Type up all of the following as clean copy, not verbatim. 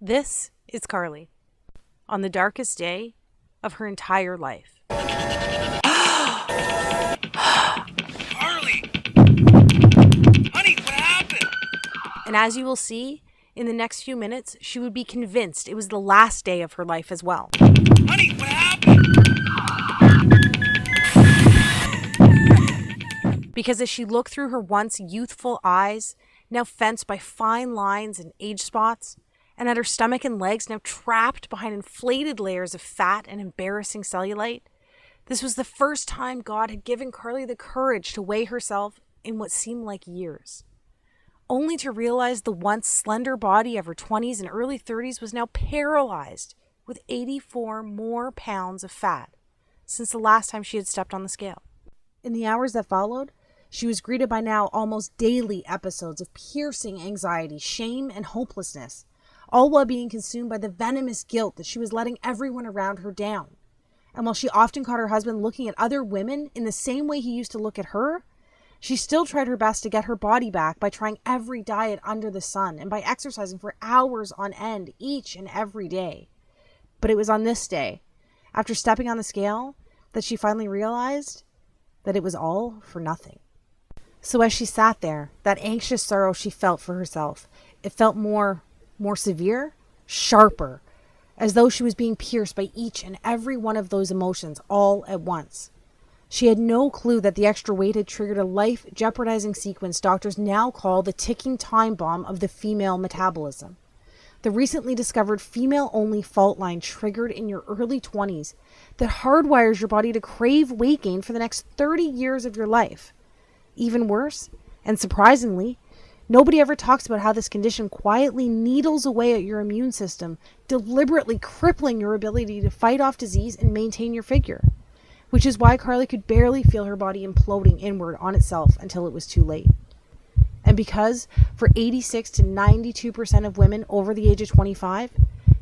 This is Carly on the darkest day of her entire life. Carly! Honey, what happened? And as you will see, in the next few minutes, she would be convinced it was the last day of her life as well. Honey, what happened? Because as she looked through her once youthful eyes, now fenced by fine lines and age spots, and at her stomach and legs now trapped behind inflated layers of fat and embarrassing cellulite, this was the first time God had given Carly the courage to weigh herself in what seemed like years, only to realize the once slender body of her 20s and early 30s was now paralyzed with 84 more pounds of fat since the last time she had stepped on the scale. In the hours that followed, she was greeted by now almost daily episodes of piercing anxiety, shame, and hopelessness, all while being consumed by the venomous guilt that she was letting everyone around her down. And while she often caught her husband looking at other women in the same way he used to look at her, she still tried her best to get her body back by trying every diet under the sun and by exercising for hours on end each and every day. But it was on this day, after stepping on the scale, that she finally realized that it was all for nothing. So as she sat there, that anxious sorrow she felt for herself, it felt more severe, sharper, as though she was being pierced by each and every one of those emotions all at once. She had no clue that the extra weight had triggered a life-jeopardizing sequence doctors now call the ticking time bomb of the female metabolism. The recently discovered female-only fault line triggered in your early 20s that hardwires your body to crave weight gain for the next 30 years of your life. Even worse, and surprisingly, nobody ever talks about how this condition quietly needles away at your immune system, deliberately crippling your ability to fight off disease and maintain your figure. Which is why Carly could barely feel her body imploding inward on itself until it was too late. And because for 86 to 92% of women over the age of 25,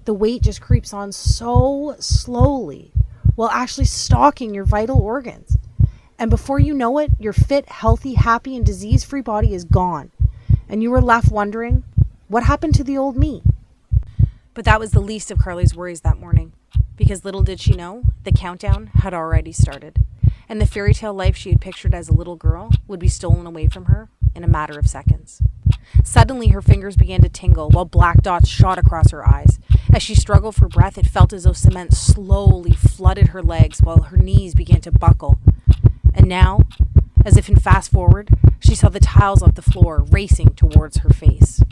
the weight just creeps on so slowly while actually stalking your vital organs. And before you know it, your fit, healthy, happy, and disease-free body is gone. And you were left wondering, what happened to the old me? But that was the least of Carly's worries that morning, because little did she know, the countdown had already started, and the fairy tale life she had pictured as a little girl would be stolen away from her in a matter of seconds. Suddenly, her fingers began to tingle while black dots shot across her eyes. As she struggled for breath, it felt as though cement slowly flooded her legs while her knees began to buckle. And now, as if in fast forward, she saw the tiles of the floor racing towards her face.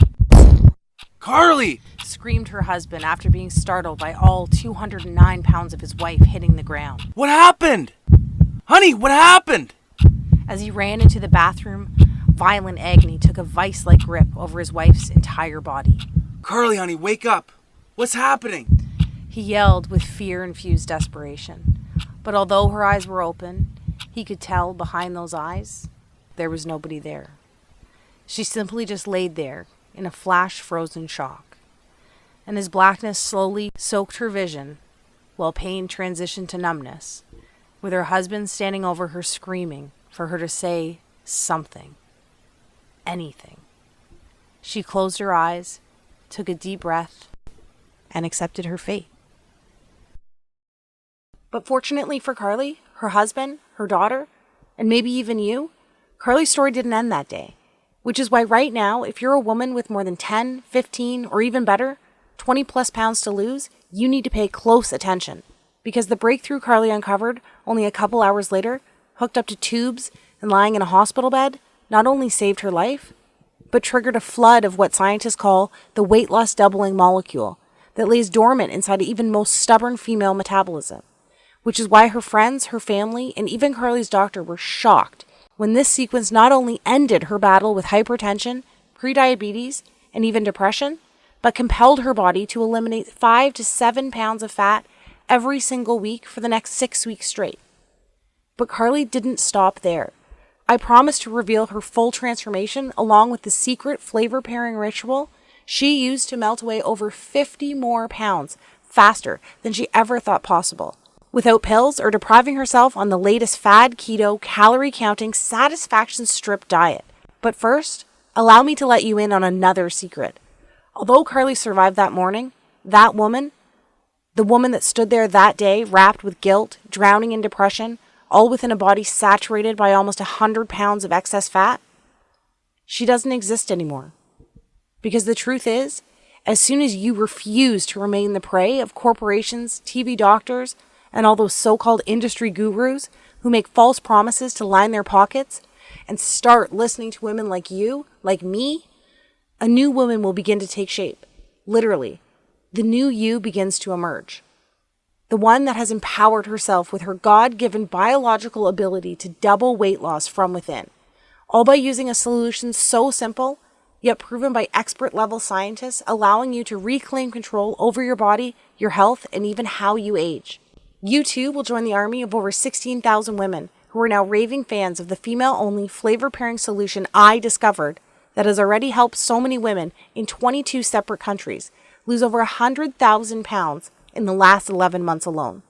Carly! Screamed her husband after being startled by all 209 pounds of his wife hitting the ground. What happened? Honey, what happened? As he ran into the bathroom, violent agony took a vice-like grip over his wife's entire body. Carly, honey, wake up. What's happening? He yelled with fear-infused desperation. But although her eyes were open, he could tell behind those eyes, there was nobody there. She simply just laid there in a flash-frozen shock. And as blackness slowly soaked her vision, while pain transitioned to numbness, with her husband standing over her screaming for her to say something, anything. She closed her eyes, took a deep breath, and accepted her fate. But fortunately for Carly, her husband, her daughter, and maybe even you, Carly's story didn't end that day. Which is why right now, if you're a woman with more than 10, 15, or even better, 20 plus pounds to lose, you need to pay close attention. Because the breakthrough Carly uncovered only a couple hours later, hooked up to tubes and lying in a hospital bed, not only saved her life, but triggered a flood of what scientists call the weight loss doubling molecule that lays dormant inside even most stubborn female metabolism. Which is why her friends, her family, and even Carly's doctor were shocked when this sequence not only ended her battle with hypertension, prediabetes, and even depression, but compelled her body to eliminate 5 to 7 pounds of fat every single week for the next 6 weeks straight. But Carly didn't stop there. I promised to reveal her full transformation along with the secret flavor pairing ritual she used to melt away over 50 more pounds faster than she ever thought possible, without pills or depriving herself on the latest fad keto, calorie-counting, satisfaction strip diet. But first, allow me to let you in on another secret. Although Carly survived that morning, That woman, the woman that stood there that day, wrapped with guilt, drowning in depression, all within a body saturated by almost 100 pounds of excess fat, she doesn't exist anymore. Because the truth is, as soon as you refuse to remain the prey of corporations, TV doctors, and all those so-called industry gurus who make false promises to line their pockets, and start listening to women like you, like me, a new woman will begin to take shape. Literally, the new you begins to emerge. The one that has empowered herself with her God-given biological ability to double weight loss from within, all by using a solution so simple, yet proven by expert-level scientists, allowing you to reclaim control over your body, your health, and even how you age. You too will join the army of over 16,000 women who are now raving fans of the female-only flavor-pairing solution I discovered that has already helped so many women in 22 separate countries lose over 100,000 pounds in the last 11 months alone.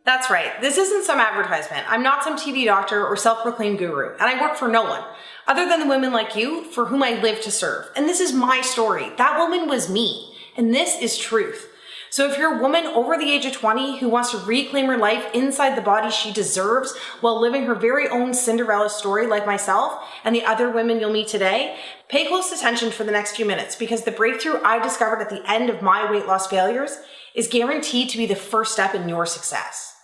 That's right. This isn't some advertisement. I'm not some TV doctor or self-proclaimed guru, and I work for no one other than the women like you for whom I live to serve. And this is my story. That woman was me, and this is truth. So if you're a woman over the age of 20 who wants to reclaim her life inside the body she deserves while living her very own Cinderella story like myself and the other women you'll meet today, pay close attention for the next few minutes, because the breakthrough I discovered at the end of my weight loss failures is guaranteed to be the first step in your success.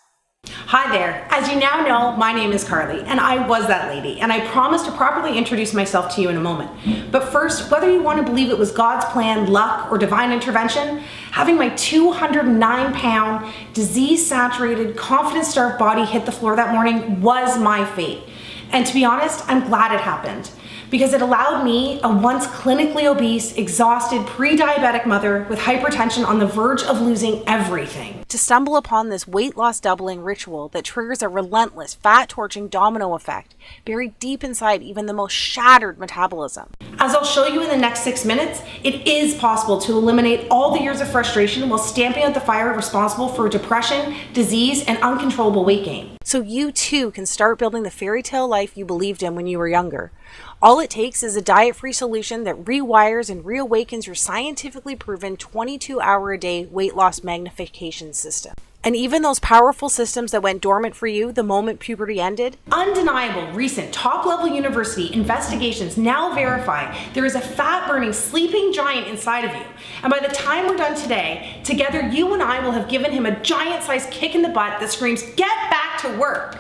Hi there. As you now know, my name is Carly, and I was that lady, and I promise to properly introduce myself to you in a moment. But first, whether you want to believe it was God's plan, luck, or divine intervention, having my 209-pound, disease-saturated, confidence-starved body hit the floor that morning was my fate. And to be honest, I'm glad it happened, because it allowed me, a once clinically obese, exhausted, pre-diabetic mother with hypertension on the verge of losing everything, to stumble upon this weight loss doubling ritual that triggers a relentless, fat-torching domino effect buried deep inside even the most shattered metabolism. As I'll show you in the next 6 minutes, it is possible to eliminate all the years of frustration while stamping out the fire responsible for depression, disease, and uncontrollable weight gain. So you too can start building the fairy tale life you believed in when you were younger. All it takes is a diet-free solution that rewires and reawakens your scientifically proven 22-hour-a-day weight loss magnification system. And even those powerful systems that went dormant for you the moment puberty ended? Undeniable recent top-level university investigations now verify there is a fat-burning sleeping giant inside of you. And by the time we're done today, together you and I will have given him a giant-sized kick in the butt that screams, "Get back to work!"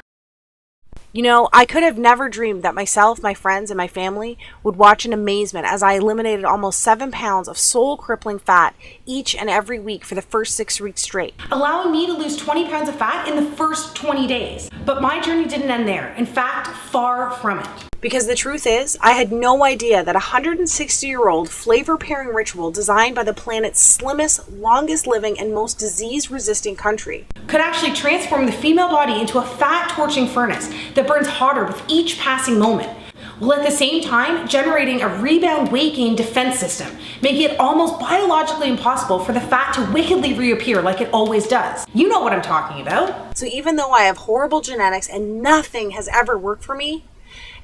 You know, I could have never dreamed that myself, my friends, and my family would watch in amazement as I eliminated almost 7 pounds of soul-crippling fat each and every week for the first 6 weeks straight, allowing me to lose 20 pounds of fat in the first 20 days. But my journey didn't end there. In fact, far from it. Because the truth is, I had no idea that a 160-year-old flavor-pairing ritual designed by the planet's slimmest, longest-living, and most disease-resistant country could actually transform the female body into a fat-torching furnace that burns hotter with each passing moment, while at the same time generating a rebound weight gain defense system, making it almost biologically impossible for the fat to wickedly reappear like it always does. You know what I'm talking about. So even though I have horrible genetics and nothing has ever worked for me,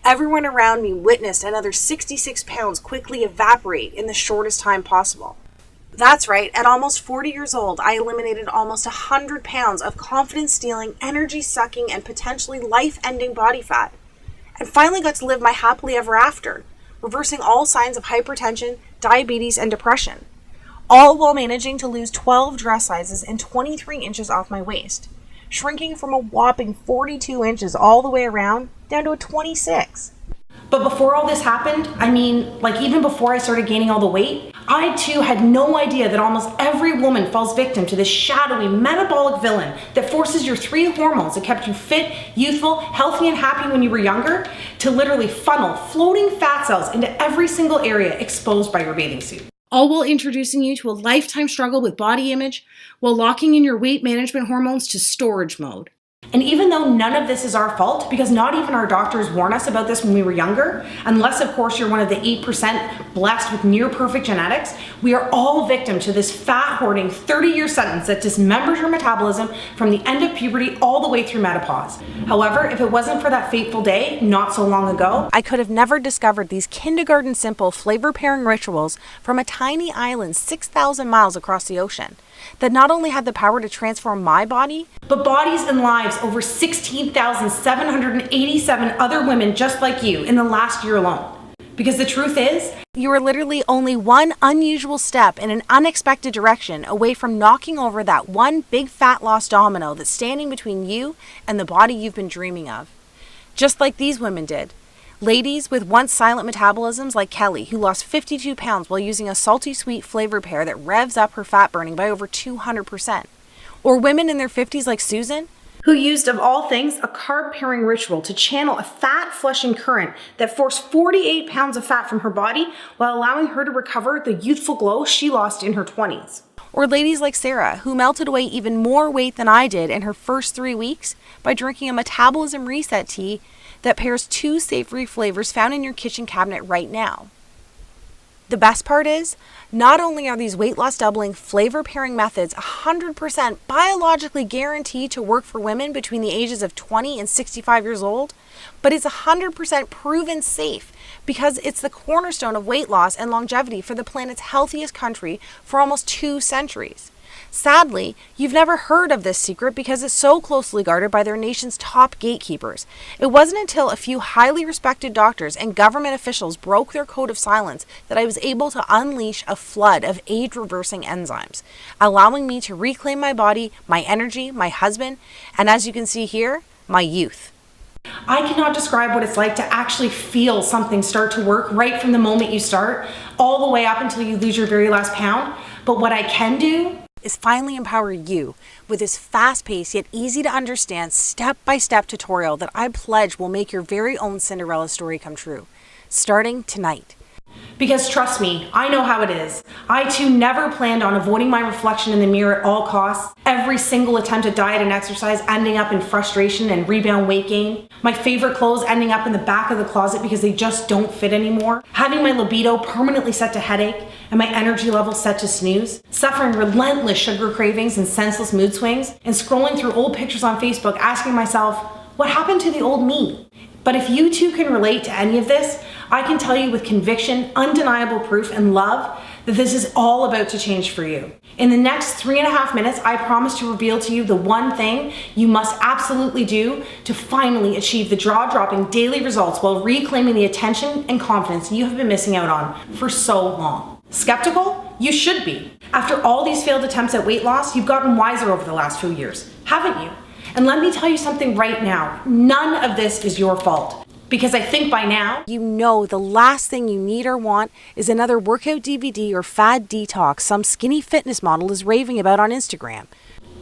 everyone around me witnessed another 66 pounds quickly evaporate in the shortest time possible. That's right, at almost 40 years old, I eliminated almost 100 pounds of confidence-stealing, energy-sucking, and potentially life-ending body fat, and finally got to live my happily ever after, reversing all signs of hypertension, diabetes, and depression, all while managing to lose 12 dress sizes and 23 inches off my waist, shrinking from a whopping 42 inches all the way around down to a 26. But before all this happened, even before I started gaining all the weight, I too had no idea that almost every woman falls victim to this shadowy metabolic villain that forces your 3 hormones that kept you fit, youthful, healthy, and happy when you were younger to literally funnel floating fat cells into every single area exposed by your bathing suit. All while introducing you to a lifetime struggle with body image while locking in your weight management hormones to storage mode. And even though none of this is our fault, because not even our doctors warned us about this when we were younger, unless of course you're one of the 8% blessed with near perfect genetics, we are all victim to this fat hoarding 30-year sentence that dismembers your metabolism from the end of puberty all the way through menopause. However, if it wasn't for that fateful day, not so long ago, I could have never discovered these kindergarten simple flavor pairing rituals from a tiny island 6,000 miles across the ocean that not only had the power to transform my body, but bodies and lives over 16,787 other women just like you in the last year alone. Because the truth is, you are literally only one unusual step in an unexpected direction away from knocking over that one big fat loss domino that's standing between you and the body you've been dreaming of. Just like these women did. Ladies with once silent metabolisms like Kelly, who lost 52 pounds while using a salty sweet flavor pair that revs up her fat burning by over 200%. Or women in their 50s like Susan, who used, of all things, a carb pairing ritual to channel a fat flushing current that forced 48 pounds of fat from her body while allowing her to recover the youthful glow she lost in her 20s. Or ladies like Sarah, who melted away even more weight than I did in her first 3 weeks by drinking a metabolism reset tea that pairs 2 savory flavors found in your kitchen cabinet right now. The best part is, not only are these weight loss doubling flavor pairing methods 100% biologically guaranteed to work for women between the ages of 20 and 65 years old, but it's 100% proven safe because it's the cornerstone of weight loss and longevity for the planet's healthiest country for almost 2 centuries. Sadly, you've never heard of this secret because it's so closely guarded by their nation's top gatekeepers. It wasn't until a few highly respected doctors and government officials broke their code of silence that I was able to unleash a flood of age-reversing enzymes, allowing me to reclaim my body, my energy, my husband, and as you can see here, my youth. I cannot describe what it's like to actually feel something start to work right from the moment you start, all the way up until you lose your very last pound. But what I can do is finally empower you with this fast-paced yet easy to understand step-by-step tutorial that I pledge will make your very own Cinderella story come true, starting tonight. Because trust me, I know how it is. I too never planned on avoiding my reflection in the mirror at all costs. Every single attempt at diet and exercise ending up in frustration and rebound weight gain. My favorite clothes ending up in the back of the closet because they just don't fit anymore. Having my libido permanently set to headache and my energy level set to snooze. Suffering relentless sugar cravings and senseless mood swings. And scrolling through old pictures on Facebook asking myself, what happened to the old me? But if you too can relate to any of this, I can tell you with conviction, undeniable proof, and love that this is all about to change for you. In the next 3.5 minutes, I promise to reveal to you the one thing you must absolutely do to finally achieve the jaw-dropping daily results while reclaiming the attention and confidence you have been missing out on for so long. Skeptical? You should be. After all these failed attempts at weight loss, you've gotten wiser over the last few years, haven't you? And let me tell you something right now. None of this is your fault. Because I think by now, you know the last thing you need or want is another workout DVD or fad detox some skinny fitness model is raving about on Instagram.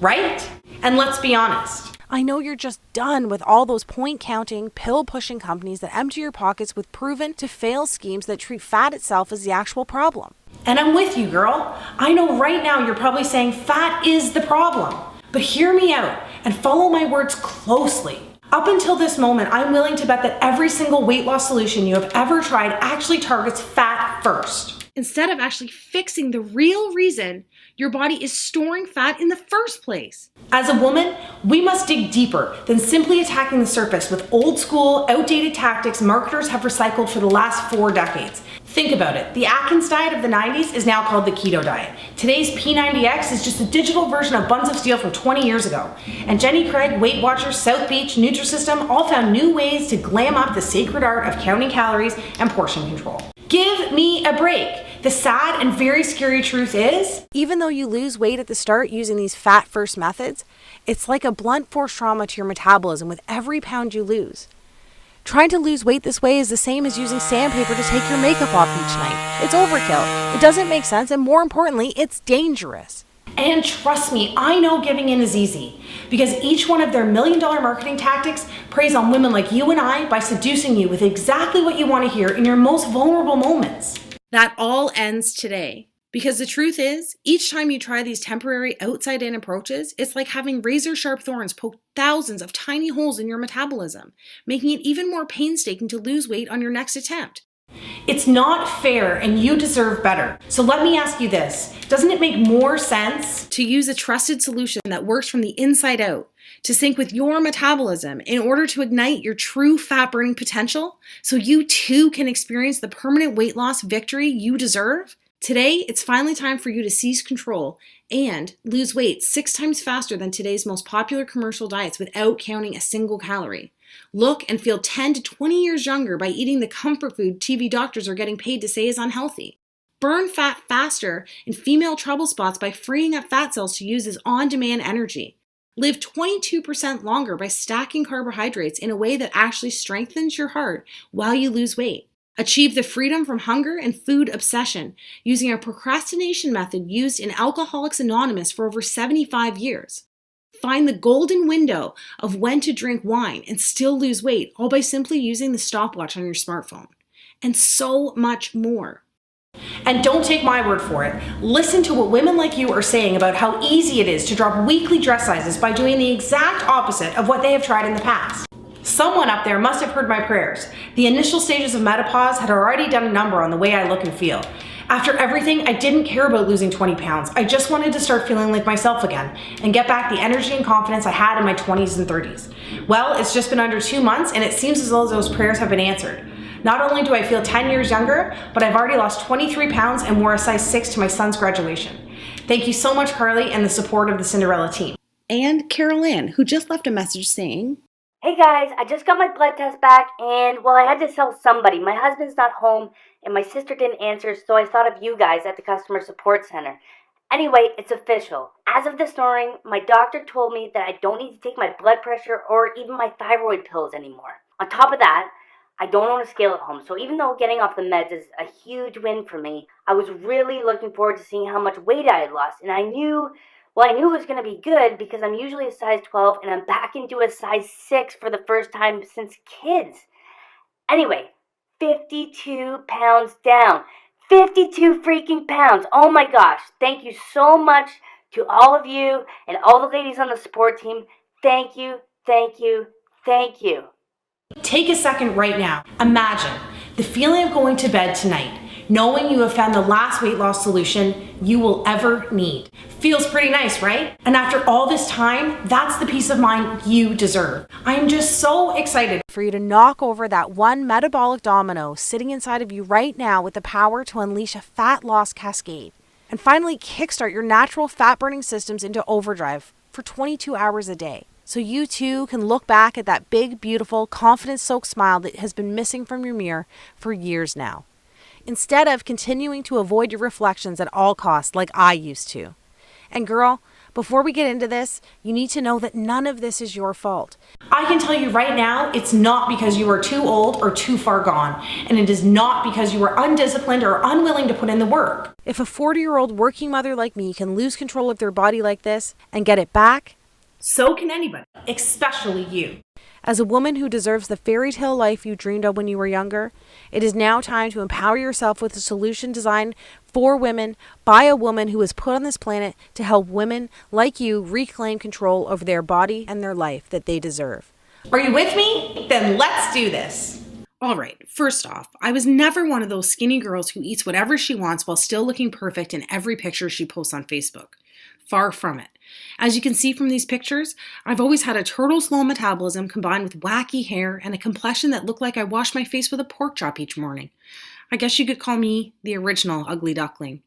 Right? And let's be honest. I know you're just done with all those point-counting, pill-pushing companies that empty your pockets with proven to fail schemes that treat fat itself as the actual problem. And I'm with you, girl. I know right now you're probably saying fat is the problem. But hear me out and follow my words closely. Up until this moment, I'm willing to bet that every single weight loss solution you have ever tried actually targets fat first, instead of actually fixing the real reason your body is storing fat in the first place. As a woman, we must dig deeper than simply attacking the surface with old school, outdated tactics marketers have recycled for the last 4 decades. Think about it. The Atkins diet of the 90s is now called the Keto diet. Today's P90X is just a digital version of Buns of Steel from 20 years ago. And Jenny Craig, Weight Watchers, South Beach, Nutrisystem all found new ways to glam up the sacred art of counting calories and portion control. Give me a break. The sad and very scary truth is, even though you lose weight at the start using these fat-first methods, it's like a blunt force trauma to your metabolism with every pound you lose. Trying to lose weight this way is the same as using sandpaper to take your makeup off each night. It's overkill. It doesn't make sense, and more importantly, it's dangerous. And trust me, I know giving in is easy, because each one of their million-dollar marketing tactics preys on women like you and I by seducing you with exactly what you want to hear in your most vulnerable moments. That all ends today. Because the truth is, each time you try these temporary outside-in approaches, it's like having razor-sharp thorns poke thousands of tiny holes in your metabolism, making it even more painstaking to lose weight on your next attempt. It's not fair and you deserve better. So let me ask you this. Doesn't it make more sense To use a trusted solution that works from the inside out, to sync with your metabolism in order to ignite your true fat-burning potential so you too can experience the permanent weight loss victory you deserve? Today, it's finally time for you to seize control and lose weight 6 times faster than today's most popular commercial diets without counting a single calorie. Look and feel 10 to 20 years younger by eating the comfort food TV doctors are getting paid to say is unhealthy. Burn fat faster in female trouble spots by freeing up fat cells to use as on-demand energy. Live 22% longer by stacking carbohydrates in a way that actually strengthens your heart while you lose weight. Achieve the freedom from hunger and food obsession using a procrastination method used in Alcoholics Anonymous for over 75 years. Find the golden window of when to drink wine and still lose weight, all by simply using the stopwatch on your smartphone. And so much more. And don't take my word for it. Listen to what women like you are saying about how easy it is to drop weekly dress sizes by doing the exact opposite of what they have tried in the past. Someone up there must have heard my prayers. The initial stages of menopause had already done a number on the way I look and feel. After everything, I didn't care about losing 20 pounds. I just wanted to start feeling like myself again and get back the energy and confidence I had in my 20s and 30s. Well, it's just been under 2 months and it seems as though those prayers have been answered. Not only do I feel 10 years younger, but I've already lost 23 pounds and wore a size 6 to my son's graduation. Thank you so much, Carly, and the support of the Cinderella team. And Carol Ann, who just left a message saying, Hey guys, I just got my blood test back and, well, I had to tell somebody. My husband's not home and my sister didn't answer, so I thought of you guys at the customer support center. Anyway, it's official. As of this morning, my doctor told me that I don't need to take my blood pressure or even my thyroid pills anymore. On top of that, I don't own a scale at home, so even though getting off the meds is a huge win for me, I was really looking forward to seeing how much weight I had lost, and I knew it was going to be good because I'm usually a size 12 and I'm back into a size 6 for the first time since kids. Anyway, 52 pounds down. 52 freaking pounds. Oh my gosh. Thank you so much to all of you and all the ladies on the support team. Thank you, thank you, thank you. Take a second right now. Imagine the feeling of going to bed tonight, knowing you have found the last weight loss solution you will ever need. Feels pretty nice, right? And after all this time, that's the peace of mind you deserve. I'm just so excited for you to knock over that one metabolic domino sitting inside of you right now with the power to unleash a fat loss cascade. And finally kickstart your natural fat burning systems into overdrive for 22 hours a day. So you too can look back at that big, beautiful, confidence-soaked smile that has been missing from your mirror for years now, instead of continuing to avoid your reflections at all costs like I used to. And girl, before we get into this, you need to know that none of this is your fault. I can tell you right now, it's not because you are too old or too far gone, and it is not because you are undisciplined or unwilling to put in the work. If a 40-year-old working mother like me can lose control of their body like this and get it back, so can anybody, especially you. As a woman who deserves the fairy tale life you dreamed of when you were younger, it is now time to empower yourself with a solution designed for women by a woman who was put on this planet to help women like you reclaim control over their body and their life that they deserve. Are you with me? Then let's do this. All right, first off, I was never one of those skinny girls who eats whatever she wants while still looking perfect in every picture she posts on Facebook. Far from it. As you can see from these pictures, I've always had a turtle-slow metabolism combined with wacky hair and a complexion that looked like I washed my face with a pork chop each morning. I guess you could call me the original ugly duckling.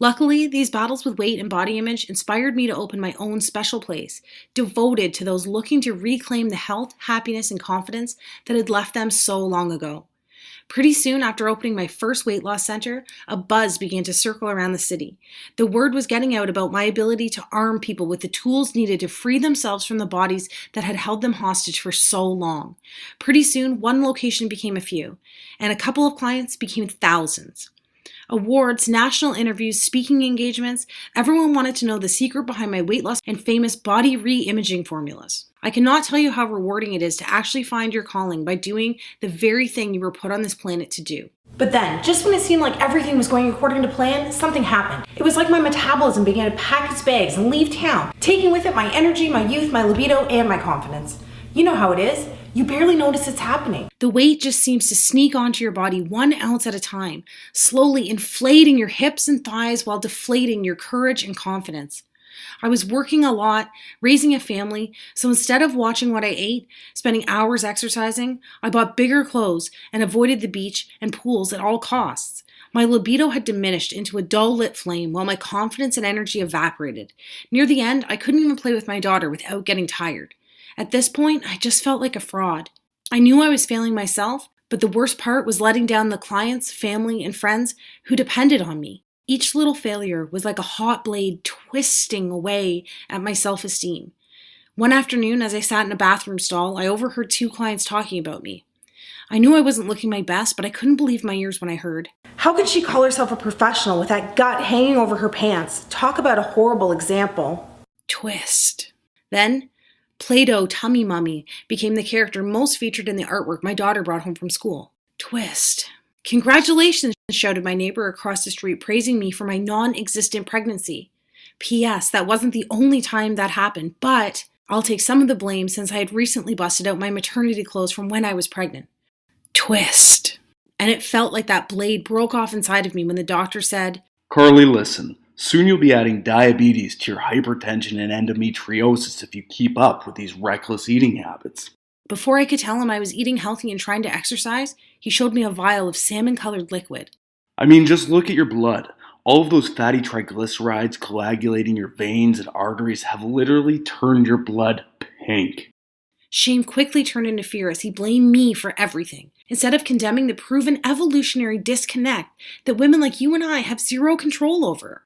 Luckily, these battles with weight and body image inspired me to open my own special place, devoted to those looking to reclaim the health, happiness, and confidence that had left them so long ago. Pretty soon after opening my first weight loss center, a buzz began to circle around the city. The word was getting out about my ability to arm people with the tools needed to free themselves from the bodies that had held them hostage for so long. Pretty soon, one location became a few, and a couple of clients became thousands. Awards, national interviews, speaking engagements, everyone wanted to know the secret behind my weight loss and famous body re-imaging formulas. I cannot tell you how rewarding it is to actually find your calling by doing the very thing you were put on this planet to do. But then, just when it seemed like everything was going according to plan, something happened. It was like my metabolism began to pack its bags and leave town, taking with it my energy, my youth, my libido, and my confidence. You know how it is. You barely notice it's happening. The weight just seems to sneak onto your body 1 ounce at a time, slowly inflating your hips and thighs while deflating your courage and confidence. I was working a lot, raising a family, so instead of watching what I ate, spending hours exercising, I bought bigger clothes and avoided the beach and pools at all costs. My libido had diminished into a dull lit flame while my confidence and energy evaporated. Near the end, I couldn't even play with my daughter without getting tired. At this point, I just felt like a fraud. I knew I was failing myself, but the worst part was letting down the clients, family, and friends who depended on me. Each little failure was like a hot blade twisting away at my self-esteem. One afternoon, as I sat in a bathroom stall, I overheard 2 clients talking about me. I knew I wasn't looking my best, but I couldn't believe my ears when I heard. How could she call herself a professional with that gut hanging over her pants? Talk about a horrible example. Twist. Then, Play-Doh Tummy Mummy became the character most featured in the artwork my daughter brought home from school. Twist. Congratulations, shouted my neighbor across the street, praising me for my non-existent pregnancy. P.S. That wasn't the only time that happened, but I'll take some of the blame since I had recently busted out my maternity clothes from when I was pregnant. Twist. And it felt like that blade broke off inside of me when the doctor said, Carly, listen. Soon you'll be adding diabetes to your hypertension and endometriosis if you keep up with these reckless eating habits. Before I could tell him I was eating healthy and trying to exercise, he showed me a vial of salmon-colored liquid. I mean, just look at your blood. All of those fatty triglycerides coagulating your veins and arteries have literally turned your blood pink. Shame quickly turned into fear as he blamed me for everything, instead of condemning the proven evolutionary disconnect that women like you and I have zero control over.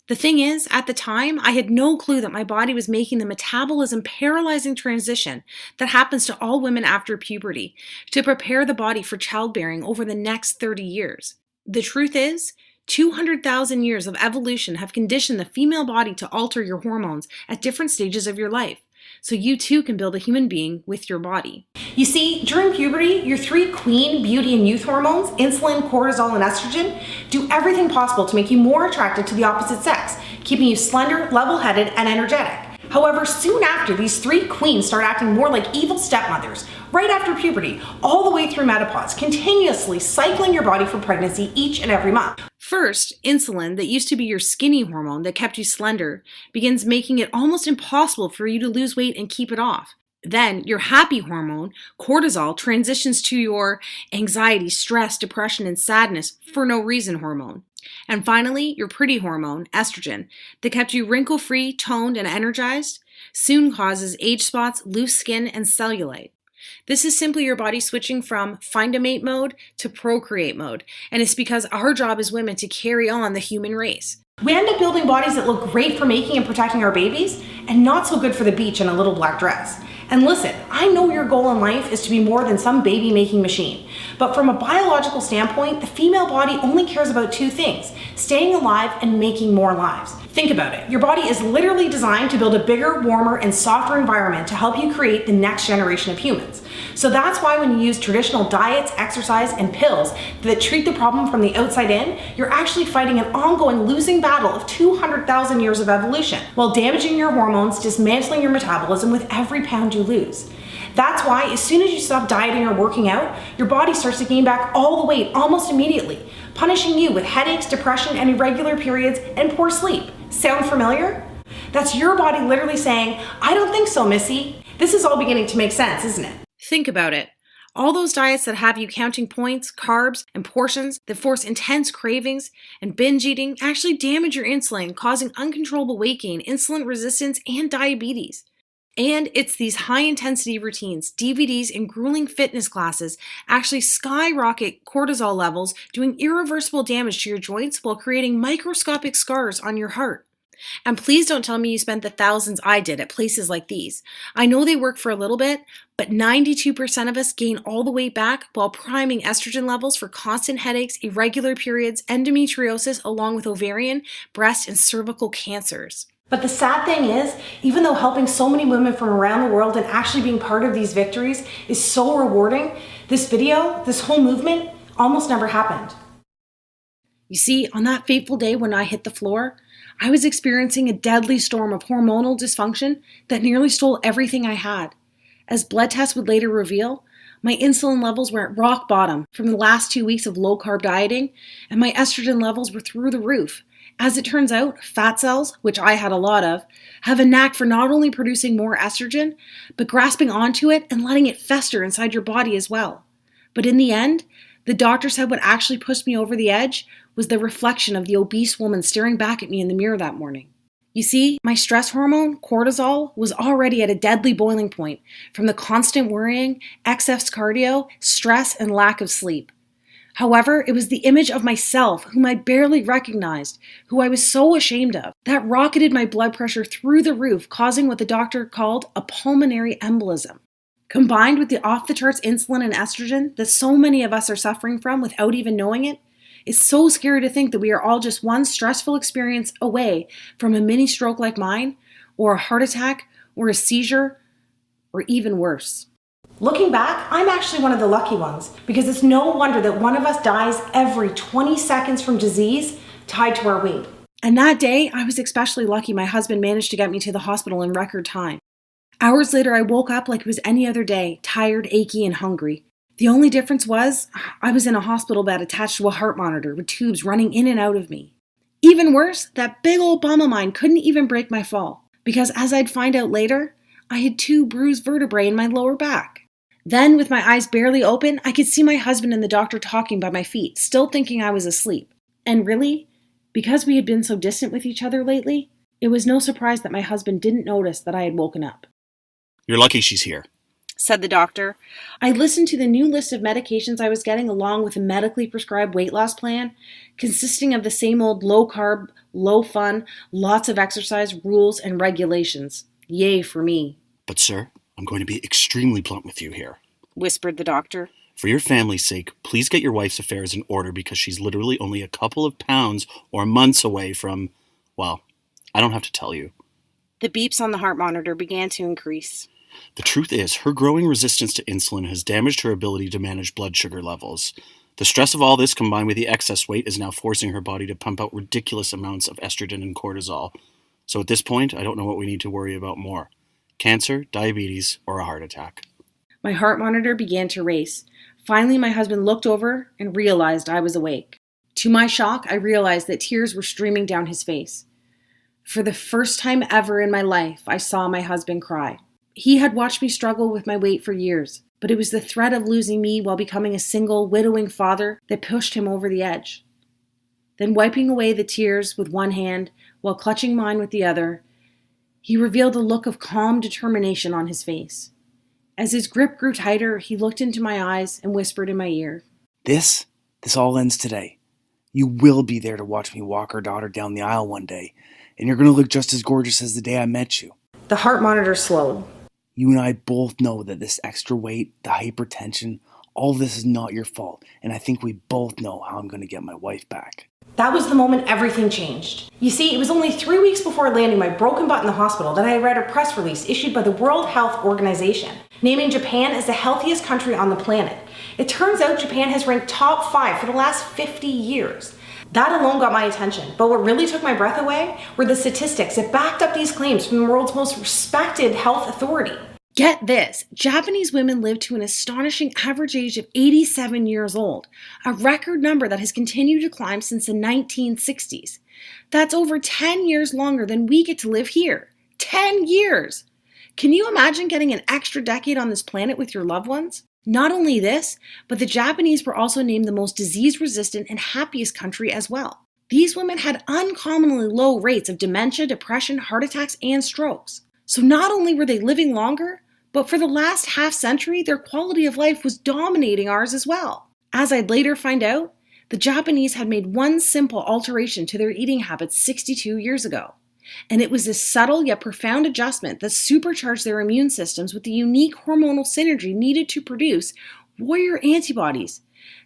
The thing is, at the time, I had no clue that my body was making the metabolism paralyzing transition that happens to all women after puberty to prepare the body for childbearing over the next 30 years. The truth is, 200,000 years of evolution have conditioned the female body to alter your hormones at different stages of your life, so you too can build a human being with your body. You see, during puberty, your 3 queen beauty and youth hormones, insulin, cortisol, and estrogen, do everything possible to make you more attracted to the opposite sex, keeping you slender, level-headed, and energetic. However, soon after, these 3 queens start acting more like evil stepmothers, right after puberty, all the way through menopause, continuously cycling your body for pregnancy each and every month. First, insulin, that used to be your skinny hormone that kept you slender, begins making it almost impossible for you to lose weight and keep it off. Then, your happy hormone, cortisol, transitions to your anxiety, stress, depression, and sadness for no reason hormone. And finally, your pretty hormone, estrogen, that kept you wrinkle-free, toned, and energized, soon causes age spots, loose skin, and cellulite. This is simply your body switching from find a mate mode to procreate mode, and it's because our job as women to carry on the human race. We end up building bodies that look great for making and protecting our babies, and not so good for the beach in a little black dress. And listen, I know your goal in life is to be more than some baby-making machine, but from a biological standpoint, the female body only cares about 2 things: staying alive and making more lives. Think about it. Your body is literally designed to build a bigger, warmer, and softer environment to help you create the next generation of humans. So that's why when you use traditional diets, exercise, and pills that treat the problem from the outside in, you're actually fighting an ongoing losing battle of 200,000 years of evolution, while damaging your hormones, dismantling your metabolism with every pound you lose. That's why as soon as you stop dieting or working out, your body starts to gain back all the weight almost immediately, punishing you with headaches, depression, and irregular periods and poor sleep. Sound familiar? That's your body literally saying, I don't think so, Missy. This is all beginning to make sense, isn't it? Think about it. All those diets that have you counting points, carbs, and portions that force intense cravings and binge eating actually damage your insulin, causing uncontrollable weight gain, insulin resistance, and diabetes. And it's these high-intensity routines, DVDs, and grueling fitness classes actually skyrocket cortisol levels, doing irreversible damage to your joints while creating microscopic scars on your heart. And please don't tell me you spent the thousands I did at places like these. I know they work for a little bit, but 92% of us gain all the weight back while priming estrogen levels for constant headaches, irregular periods, endometriosis, along with ovarian, breast, and cervical cancers. But the sad thing is, even though helping so many women from around the world and actually being part of these victories is so rewarding, this video, this whole movement, almost never happened. You see, on that fateful day when I hit the floor, I was experiencing a deadly storm of hormonal dysfunction that nearly stole everything I had. As blood tests would later reveal, my insulin levels were at rock bottom from the last 2 weeks of low-carb dieting, and my estrogen levels were through the roof. As it turns out, fat cells, which I had a lot of, have a knack for not only producing more estrogen, but grasping onto it and letting it fester inside your body as well. But in the end, the doctor said what actually pushed me over the edge was the reflection of the obese woman staring back at me in the mirror that morning. You see, my stress hormone, cortisol, was already at a deadly boiling point from the constant worrying, excess cardio, stress, and lack of sleep. However, it was the image of myself, whom I barely recognized, who I was so ashamed of, that rocketed my blood pressure through the roof, causing what the doctor called a pulmonary embolism. Combined with the off-the-charts insulin and estrogen that so many of us are suffering from without even knowing it, it's so scary to think that we are all just one stressful experience away from a mini stroke like mine, or a heart attack, or a seizure, or even worse. Looking back, I'm actually one of the lucky ones, because it's no wonder that one of us dies every 20 seconds from disease tied to our weight. And that day, I was especially lucky my husband managed to get me to the hospital in record time. Hours later, I woke up like it was any other day, tired, achy, and hungry. The only difference was, I was in a hospital bed attached to a heart monitor with tubes running in and out of me. Even worse, that big old bum of mine couldn't even break my fall, because as I'd find out later, I had 2 bruised vertebrae in my lower back. Then, with my eyes barely open, I could see my husband and the doctor talking by my feet, still thinking I was asleep. And really, because we had been so distant with each other lately, it was no surprise that my husband didn't notice that I had woken up. You're lucky she's here, said the doctor. I listened to the new list of medications I was getting along with a medically prescribed weight loss plan, consisting of the same old low carb, low fun, lots of exercise, rules, and regulations. Yay for me. But sir, I'm going to be extremely blunt with you here, whispered the doctor. For your family's sake, please get your wife's affairs in order because she's literally only a couple of pounds or months away from, well, I don't have to tell you. The beeps on the heart monitor began to increase. The truth is, her growing resistance to insulin has damaged her ability to manage blood sugar levels. The stress of all this combined with the excess weight is now forcing her body to pump out ridiculous amounts of estrogen and cortisol. So at this point, I don't know what we need to worry about more. Cancer, diabetes, or a heart attack. My heart monitor began to race. Finally, my husband looked over and realized I was awake. To my shock, I realized that tears were streaming down his face. For the first time ever in my life, I saw my husband cry. He had watched me struggle with my weight for years, but it was the threat of losing me while becoming a single, widowing father that pushed him over the edge. Then, wiping away the tears with one hand while clutching mine with the other, he revealed a look of calm determination on his face. As his grip grew tighter, he looked into my eyes and whispered in my ear, This all ends today. You will be there to watch me walk our daughter down the aisle one day, and you're going to look just as gorgeous as the day I met you. The heart monitor slowed. You and I both know that this extra weight, the hypertension, all of this is not your fault, and I think we both know how I'm going to get my wife back. That was the moment everything changed. You see, it was only 3 weeks before landing my broken butt in the hospital that I read a press release issued by the World Health Organization, naming Japan as the healthiest country on the planet. It turns out Japan has ranked top 5 for the last 50 years. That alone got my attention, but what really took my breath away were the statistics that backed up these claims from the world's most respected health authority. Get this, Japanese women live to an astonishing average age of 87 years old, a record number that has continued to climb since the 1960s. That's over 10 years longer than we get to live here. 10 years! Can you imagine getting an extra decade on this planet with your loved ones? Not only this, but the Japanese were also named the most disease-resistant and happiest country as well. These women had uncommonly low rates of dementia, depression, heart attacks, and strokes. So not only were they living longer, but for the last half century, their quality of life was dominating ours as well. As I'd later find out, the Japanese had made one simple alteration to their eating habits 62 years ago. And it was this subtle yet profound adjustment that supercharged their immune systems with the unique hormonal synergy needed to produce warrior antibodies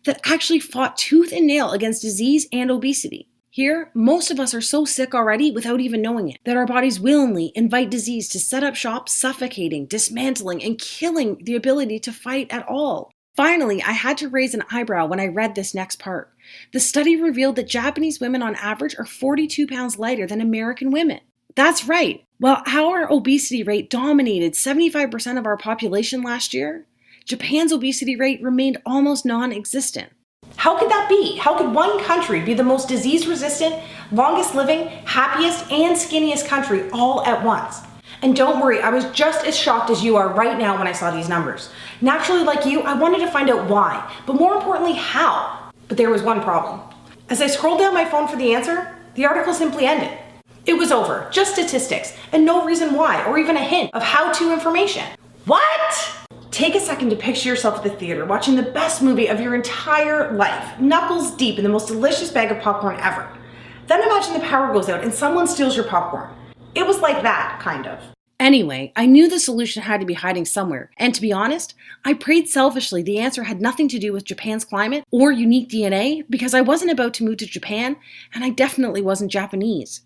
that actually fought tooth and nail against disease and obesity. Here, most of us are so sick already without even knowing it, that our bodies willingly invite disease to set up shop, suffocating, dismantling, and killing the ability to fight at all. Finally, I had to raise an eyebrow when I read this next part. The study revealed that Japanese women on average are 42 pounds lighter than American women. That's right. While our obesity rate dominated 75% of our population last year, Japan's obesity rate remained almost non-existent. How could that be? How could one country be the most disease-resistant, longest living, happiest, and skinniest country all at once? And don't worry, I was just as shocked as you are right now when I saw these numbers. Naturally, like you, I wanted to find out why, but more importantly, how. But there was one problem. As I scrolled down my phone for the answer, the article simply ended. It was over, just statistics, and no reason why, or even a hint of how-to information. What? Take a second to picture yourself at the theater watching the best movie of your entire life, knuckles deep in the most delicious bag of popcorn ever. Then imagine the power goes out and someone steals your popcorn. It was like that, kind of. Anyway, I knew the solution had to be hiding somewhere, and to be honest, I prayed selfishly the answer had nothing to do with Japan's climate or unique DNA, because I wasn't about to move to Japan, and I definitely wasn't Japanese.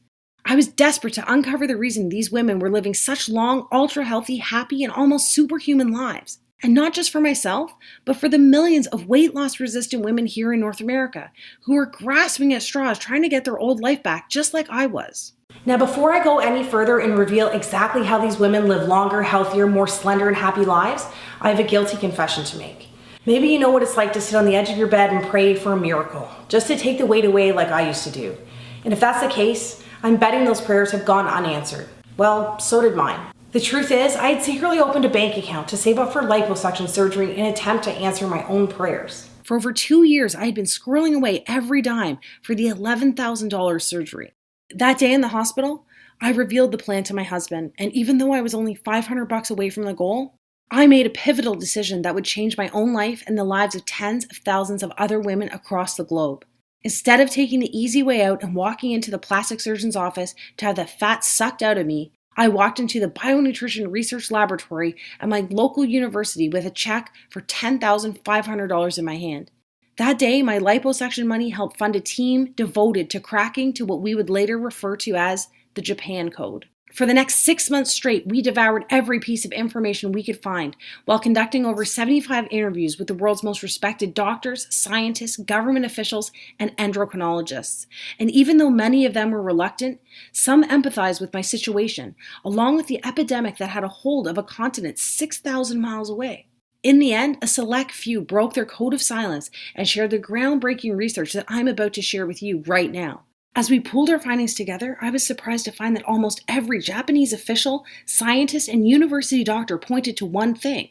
I was desperate to uncover the reason these women were living such long, ultra-healthy, happy, and almost superhuman lives. And not just for myself, but for the millions of weight loss resistant women here in North America who are grasping at straws trying to get their old life back just like I was. Now, before I go any further and reveal exactly how these women live longer, healthier, more slender, and happy lives, I have a guilty confession to make. Maybe you know what it's like to sit on the edge of your bed and pray for a miracle, just to take the weight away like I used to do. And if that's the case, I'm betting those prayers have gone unanswered. Well, so did mine. The truth is, I had secretly opened a bank account to save up for liposuction surgery in an attempt to answer my own prayers. For over 2 years, I had been squirreling away every dime for the $11,000 surgery. That day in the hospital, I revealed the plan to my husband, and even though I was only $500 away from the goal, I made a pivotal decision that would change my own life and the lives of tens of thousands of other women across the globe. Instead of taking the easy way out and walking into the plastic surgeon's office to have the fat sucked out of me, I walked into the bionutrition research laboratory at my local university with a check for $10,500 in my hand. That day, my liposuction money helped fund a team devoted to cracking to what we would later refer to as the Japan Code. For the next 6 months straight, we devoured every piece of information we could find while conducting over 75 interviews with the world's most respected doctors, scientists, government officials, and endocrinologists. And even though many of them were reluctant, some empathized with my situation, along with the epidemic that had a hold of a continent 6,000 miles away. In the end, a select few broke their code of silence and shared the groundbreaking research that I'm about to share with you right now. As we pulled our findings together, I was surprised to find that almost every Japanese official, scientist, and university doctor pointed to one thing: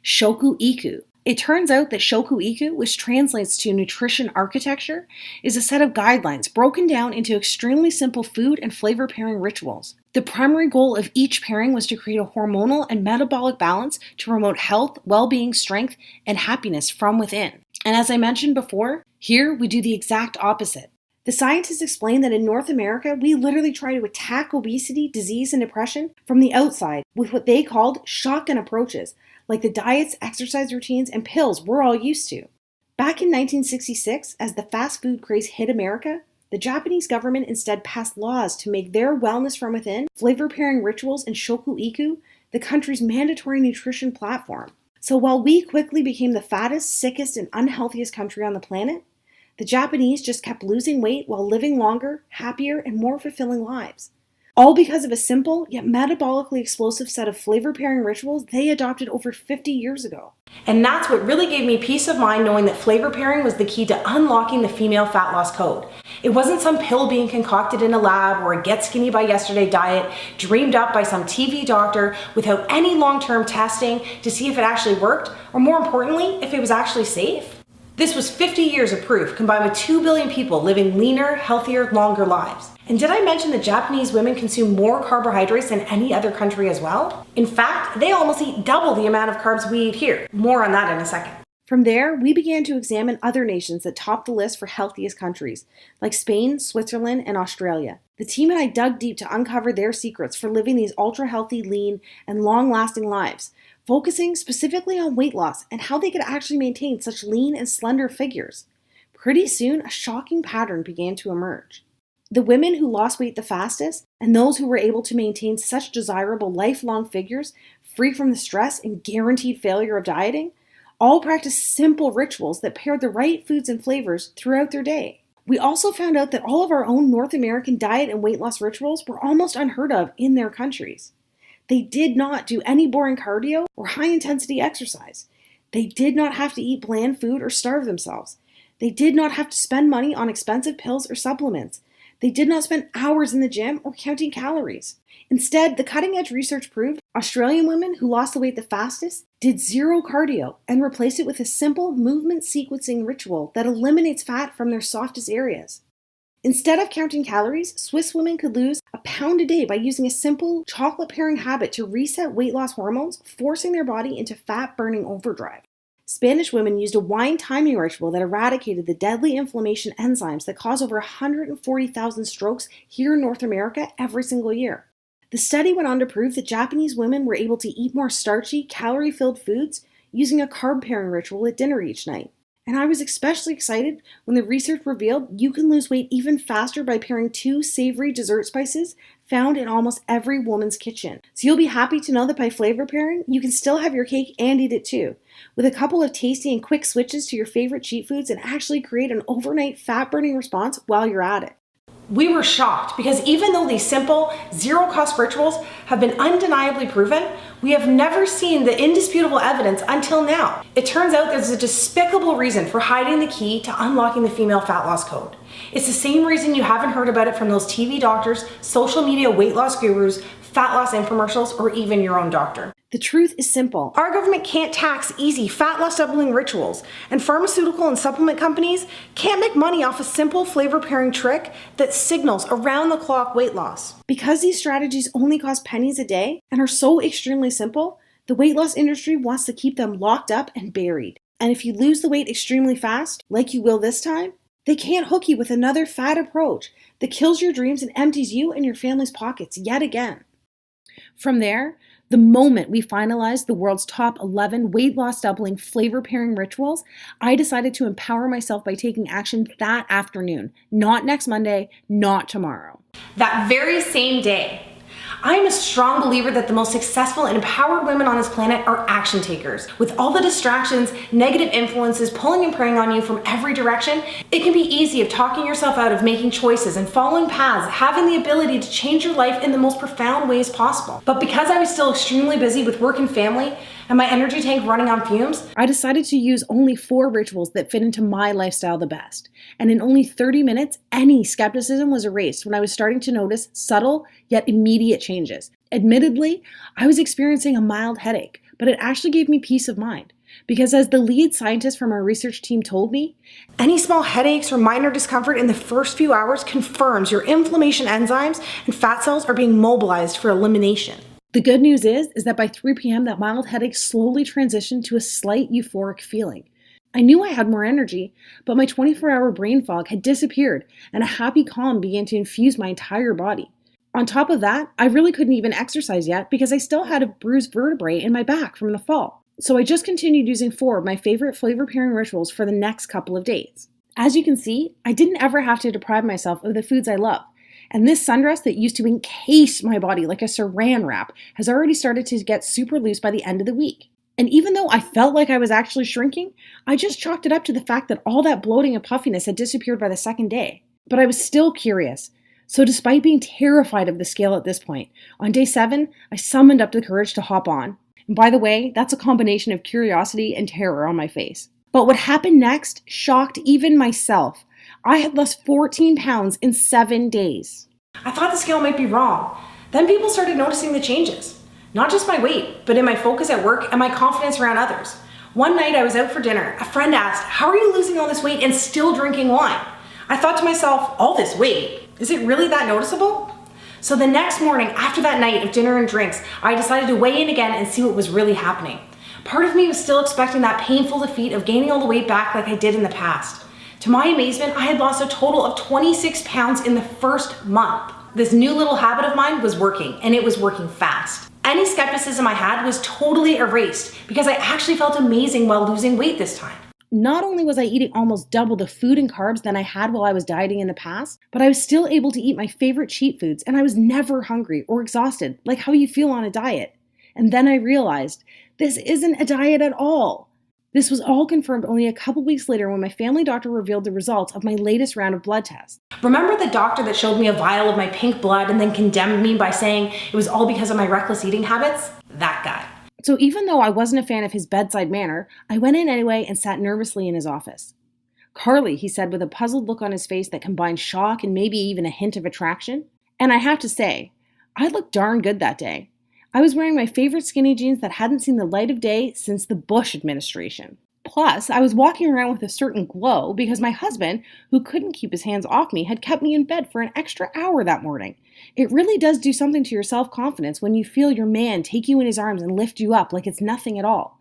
Shoku Iku. It turns out that Shoku Iku, which translates to nutrition architecture, is a set of guidelines broken down into extremely simple food and flavor pairing rituals. The primary goal of each pairing was to create a hormonal and metabolic balance to promote health, well-being, strength, and happiness from within. And as I mentioned before, here we do the exact opposite. The scientists explain that in North America, we literally try to attack obesity, disease, and depression from the outside with what they called shotgun approaches, like the diets, exercise routines, and pills we're all used to. Back in 1966, as the fast food craze hit America, the Japanese government instead passed laws to make their wellness from within, flavor pairing rituals, and Shoku Iku the country's mandatory nutrition platform. So while we quickly became the fattest, sickest, and unhealthiest country on the planet, the Japanese just kept losing weight while living longer, happier, and more fulfilling lives. All because of a simple, yet metabolically explosive set of flavor pairing rituals they adopted over 50 years ago. And that's what really gave me peace of mind, knowing that flavor pairing was the key to unlocking the female fat loss code. It wasn't some pill being concocted in a lab or a get skinny by yesterday diet dreamed up by some TV doctor without any long-term testing to see if it actually worked, or more importantly, if it was actually safe. This was 50 years of proof combined with 2 billion people living leaner, healthier, longer lives. And did I mention that Japanese women consume more carbohydrates than any other country as well? In fact, they almost eat double the amount of carbs we eat here. More on that in a second. From there, we began to examine other nations that topped the list for healthiest countries, like Spain, Switzerland, and Australia. The team and I dug deep to uncover their secrets for living these ultra-healthy, lean, and long-lasting lives, focusing specifically on weight loss and how they could actually maintain such lean and slender figures. Pretty soon, a shocking pattern began to emerge. The women who lost weight the fastest, and those who were able to maintain such desirable lifelong figures, free from the stress and guaranteed failure of dieting, all practiced simple rituals that paired the right foods and flavors throughout their day. We also found out that all of our own North American diet and weight loss rituals were almost unheard of in their countries. They did not do any boring cardio or high-intensity exercise. They did not have to eat bland food or starve themselves. They did not have to spend money on expensive pills or supplements. They did not spend hours in the gym or counting calories. Instead, the cutting-edge research proved Australian women who lost the weight the fastest did zero cardio and replaced it with a simple movement sequencing ritual that eliminates fat from their softest areas. Instead of counting calories, Swiss women could lose a pound a day by using a simple chocolate pairing habit to reset weight loss hormones, forcing their body into fat-burning overdrive. Spanish women used a wine timing ritual that eradicated the deadly inflammation enzymes that cause over 140,000 strokes here in North America every single year. The study went on to prove that Japanese women were able to eat more starchy, calorie-filled foods using a carb pairing ritual at dinner each night. And I was especially excited when the research revealed you can lose weight even faster by pairing 2 savory dessert spices found in almost every woman's kitchen. So you'll be happy to know that by flavor pairing, you can still have your cake and eat it too, with a couple of tasty and quick switches to your favorite cheat foods and actually create an overnight fat-burning response while you're at it. We were shocked because even though these simple, zero-cost rituals have been undeniably proven, we have never seen the indisputable evidence until now. It turns out there's a despicable reason for hiding the key to unlocking the female fat loss code. It's the same reason you haven't heard about it from those TV doctors, social media weight loss gurus, fat loss infomercials, or even your own doctor. The truth is simple. Our government can't tax easy fat loss doubling rituals, and pharmaceutical and supplement companies can't make money off a simple flavor pairing trick that signals around-the-clock weight loss. Because these strategies only cost pennies a day and are so extremely simple, the weight loss industry wants to keep them locked up and buried. And if you lose the weight extremely fast, like you will this time, they can't hook you with another fad approach that kills your dreams and empties you and your family's pockets yet again. From there, the moment we finalized the world's top 11 weight loss doubling flavor pairing rituals, I decided to empower myself by taking action that afternoon, not next Monday, not tomorrow. That very same day. I am a strong believer that the most successful and empowered women on this planet are action takers. With all the distractions, negative influences pulling and preying on you from every direction, it can be easy of talking yourself out of making choices and following paths, having the ability to change your life in the most profound ways possible. But because I was still extremely busy with work and family, and my energy tank running on fumes, I decided to use only 4 rituals that fit into my lifestyle the best. And in only 30 minutes, any skepticism was erased when I was starting to notice subtle yet immediate changes. Admittedly, I was experiencing a mild headache, but it actually gave me peace of mind. Because as the lead scientist from our research team told me, any small headaches or minor discomfort in the first few hours confirms your inflammation enzymes and fat cells are being mobilized for elimination. The good news is that by 3 p.m., that mild headache slowly transitioned to a slight euphoric feeling. I knew I had more energy, but my 24-hour brain fog had disappeared, and a happy calm began to infuse my entire body. On top of that, I really couldn't even exercise yet because I still had a bruised vertebrae in my back from the fall. So I just continued using 4 of my favorite flavor pairing rituals for the next couple of days. As you can see, I didn't ever have to deprive myself of the foods I love. And this sundress that used to encase my body like a saran wrap has already started to get super loose by the end of the week. And even though I felt like I was actually shrinking, I just chalked it up to the fact that all that bloating and puffiness had disappeared by the second day. But I was still curious. So despite being terrified of the scale at this point, on day 7, I summoned up the courage to hop on. And by the way, that's a combination of curiosity and terror on my face. But what happened next shocked even myself. I had lost 14 pounds in 7 days. I thought the scale might be wrong. Then people started noticing the changes. Not just my weight, but in my focus at work and my confidence around others. One night I was out for dinner. A friend asked, "How are you losing all this weight and still drinking wine?" I thought to myself, all this weight? Is it really that noticeable? So the next morning, after that night of dinner and drinks, I decided to weigh in again and see what was really happening. part of me was still expecting that painful defeat of gaining all the weight back like I did in the past. To my amazement, I had lost a total of 26 pounds in the first month. This new little habit of mine was working, and it was working fast. Any skepticism I had was totally erased because I actually felt amazing while losing weight this time. Not only was I eating almost double the food and carbs than I had while I was dieting in the past, but I was still able to eat my favorite cheat foods, and I was never hungry or exhausted, like how you feel on a diet. And then I realized, this isn't a diet at all. This was all confirmed only a couple weeks later when my family doctor revealed the results of my latest round of blood tests. Remember the doctor that showed me a vial of my pink blood and then condemned me by saying it was all because of my reckless eating habits? That guy. So even though I wasn't a fan of his bedside manner, I went in anyway and sat nervously in his office. "Carly," he said with a puzzled look on his face that combined shock and maybe even a hint of attraction. And I have to say, I looked darn good that day. I was wearing my favorite skinny jeans that hadn't seen the light of day since the Bush administration. Plus, I was walking around with a certain glow because my husband, who couldn't keep his hands off me, had kept me in bed for an extra hour that morning. It really does do something to your self-confidence when you feel your man take you in his arms and lift you up like it's nothing at all.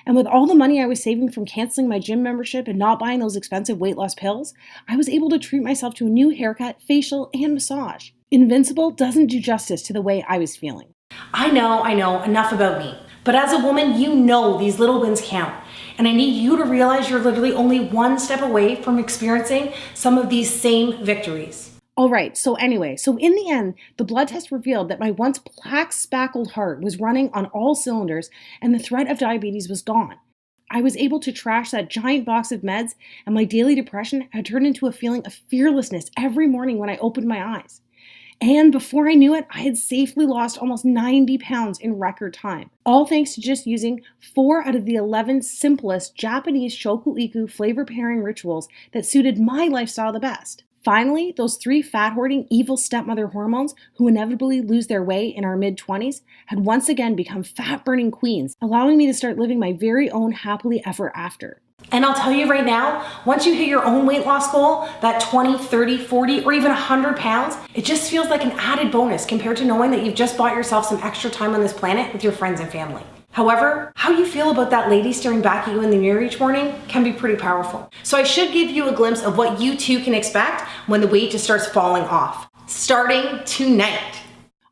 And with all the money I was saving from canceling my gym membership and not buying those expensive weight loss pills, I was able to treat myself to a new haircut, facial, and massage. Invincible doesn't do justice to the way I was feeling. I know, enough about me. But as a woman, you know these little wins count. And I need you to realize you're literally only one step away from experiencing some of these same victories. All right, so in the end, the blood test revealed that my once plaque-spackled heart was running on all cylinders and the threat of diabetes was gone. I was able to trash that giant box of meds, and my daily depression had turned into a feeling of fearlessness every morning when I opened my eyes. And before I knew it, I had safely lost almost 90 pounds in record time, all thanks to just using 4 out of the 11 simplest Japanese shoku-iku flavor pairing rituals that suited my lifestyle the best. Finally, those 3 fat-hoarding evil stepmother hormones who inevitably lose their way in our mid-20s had once again become fat-burning queens, allowing me to start living my very own happily ever after. And I'll tell you right now, once you hit your own weight loss goal, that 20, 30, 40, or even 100 pounds, it just feels like an added bonus compared to knowing that you've just bought yourself some extra time on this planet with your friends and family. However, how you feel about that lady staring back at you in the mirror each morning can be pretty powerful. So I should give you a glimpse of what you too can expect when the weight just starts falling off. Starting tonight.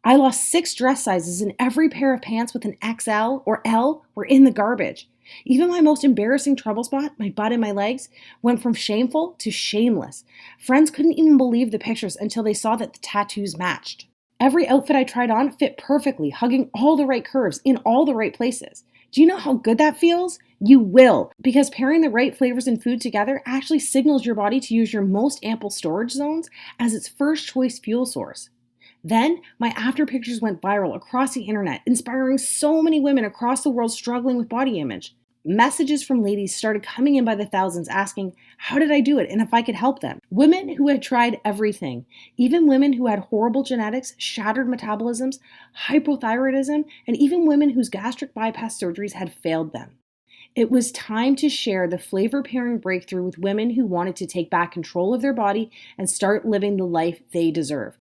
I lost 6 dress sizes and every pair of pants with an XL or L were in the garbage. Even my most embarrassing trouble spot, my butt and my legs, went from shameful to shameless. Friends couldn't even believe the pictures until they saw that the tattoos matched. Every outfit I tried on fit perfectly, hugging all the right curves in all the right places. Do you know how good that feels? You will, because pairing the right flavors and food together actually signals your body to use your most ample storage zones as its first choice fuel source. Then, my after pictures went viral across the internet, inspiring so many women across the world struggling with body image. Messages from ladies started coming in by the thousands asking, how did I do it and if I could help them? Women who had tried everything, even women who had horrible genetics, shattered metabolisms, hypothyroidism, and even women whose gastric bypass surgeries had failed them. It was time to share the flavor pairing breakthrough with women who wanted to take back control of their body and start living the life they deserve.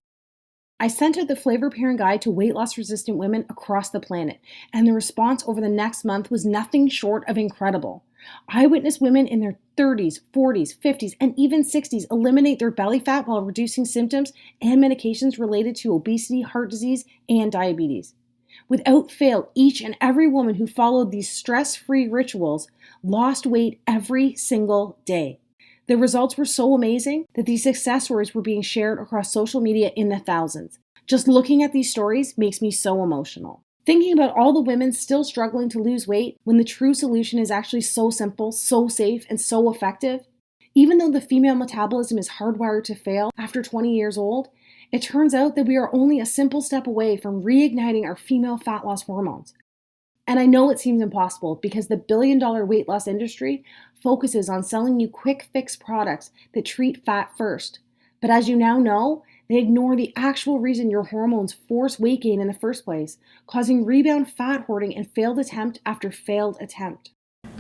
I sent out the flavor pairing guide to weight loss resistant women across the planet, and the response over the next month was nothing short of incredible. I witnessed women in their 30s, 40s, 50s, and even 60s eliminate their belly fat while reducing symptoms and medications related to obesity, heart disease, and diabetes. Without fail, each and every woman who followed these stress-free rituals lost weight every single day. The results were so amazing that these success stories were being shared across social media in the thousands. Just looking at these stories makes me so emotional. Thinking about all the women still struggling to lose weight when the true solution is actually so simple, so safe, and so effective. Even though the female metabolism is hardwired to fail after 20 years old, it turns out that we are only a simple step away from reigniting our female fat loss hormones. And I know it seems impossible because the billion-dollar weight loss industry focuses on selling you quick fix products that treat fat first. But as you now know, they ignore the actual reason your hormones force weight gain in the first place, causing rebound fat hoarding and failed attempt after failed attempt.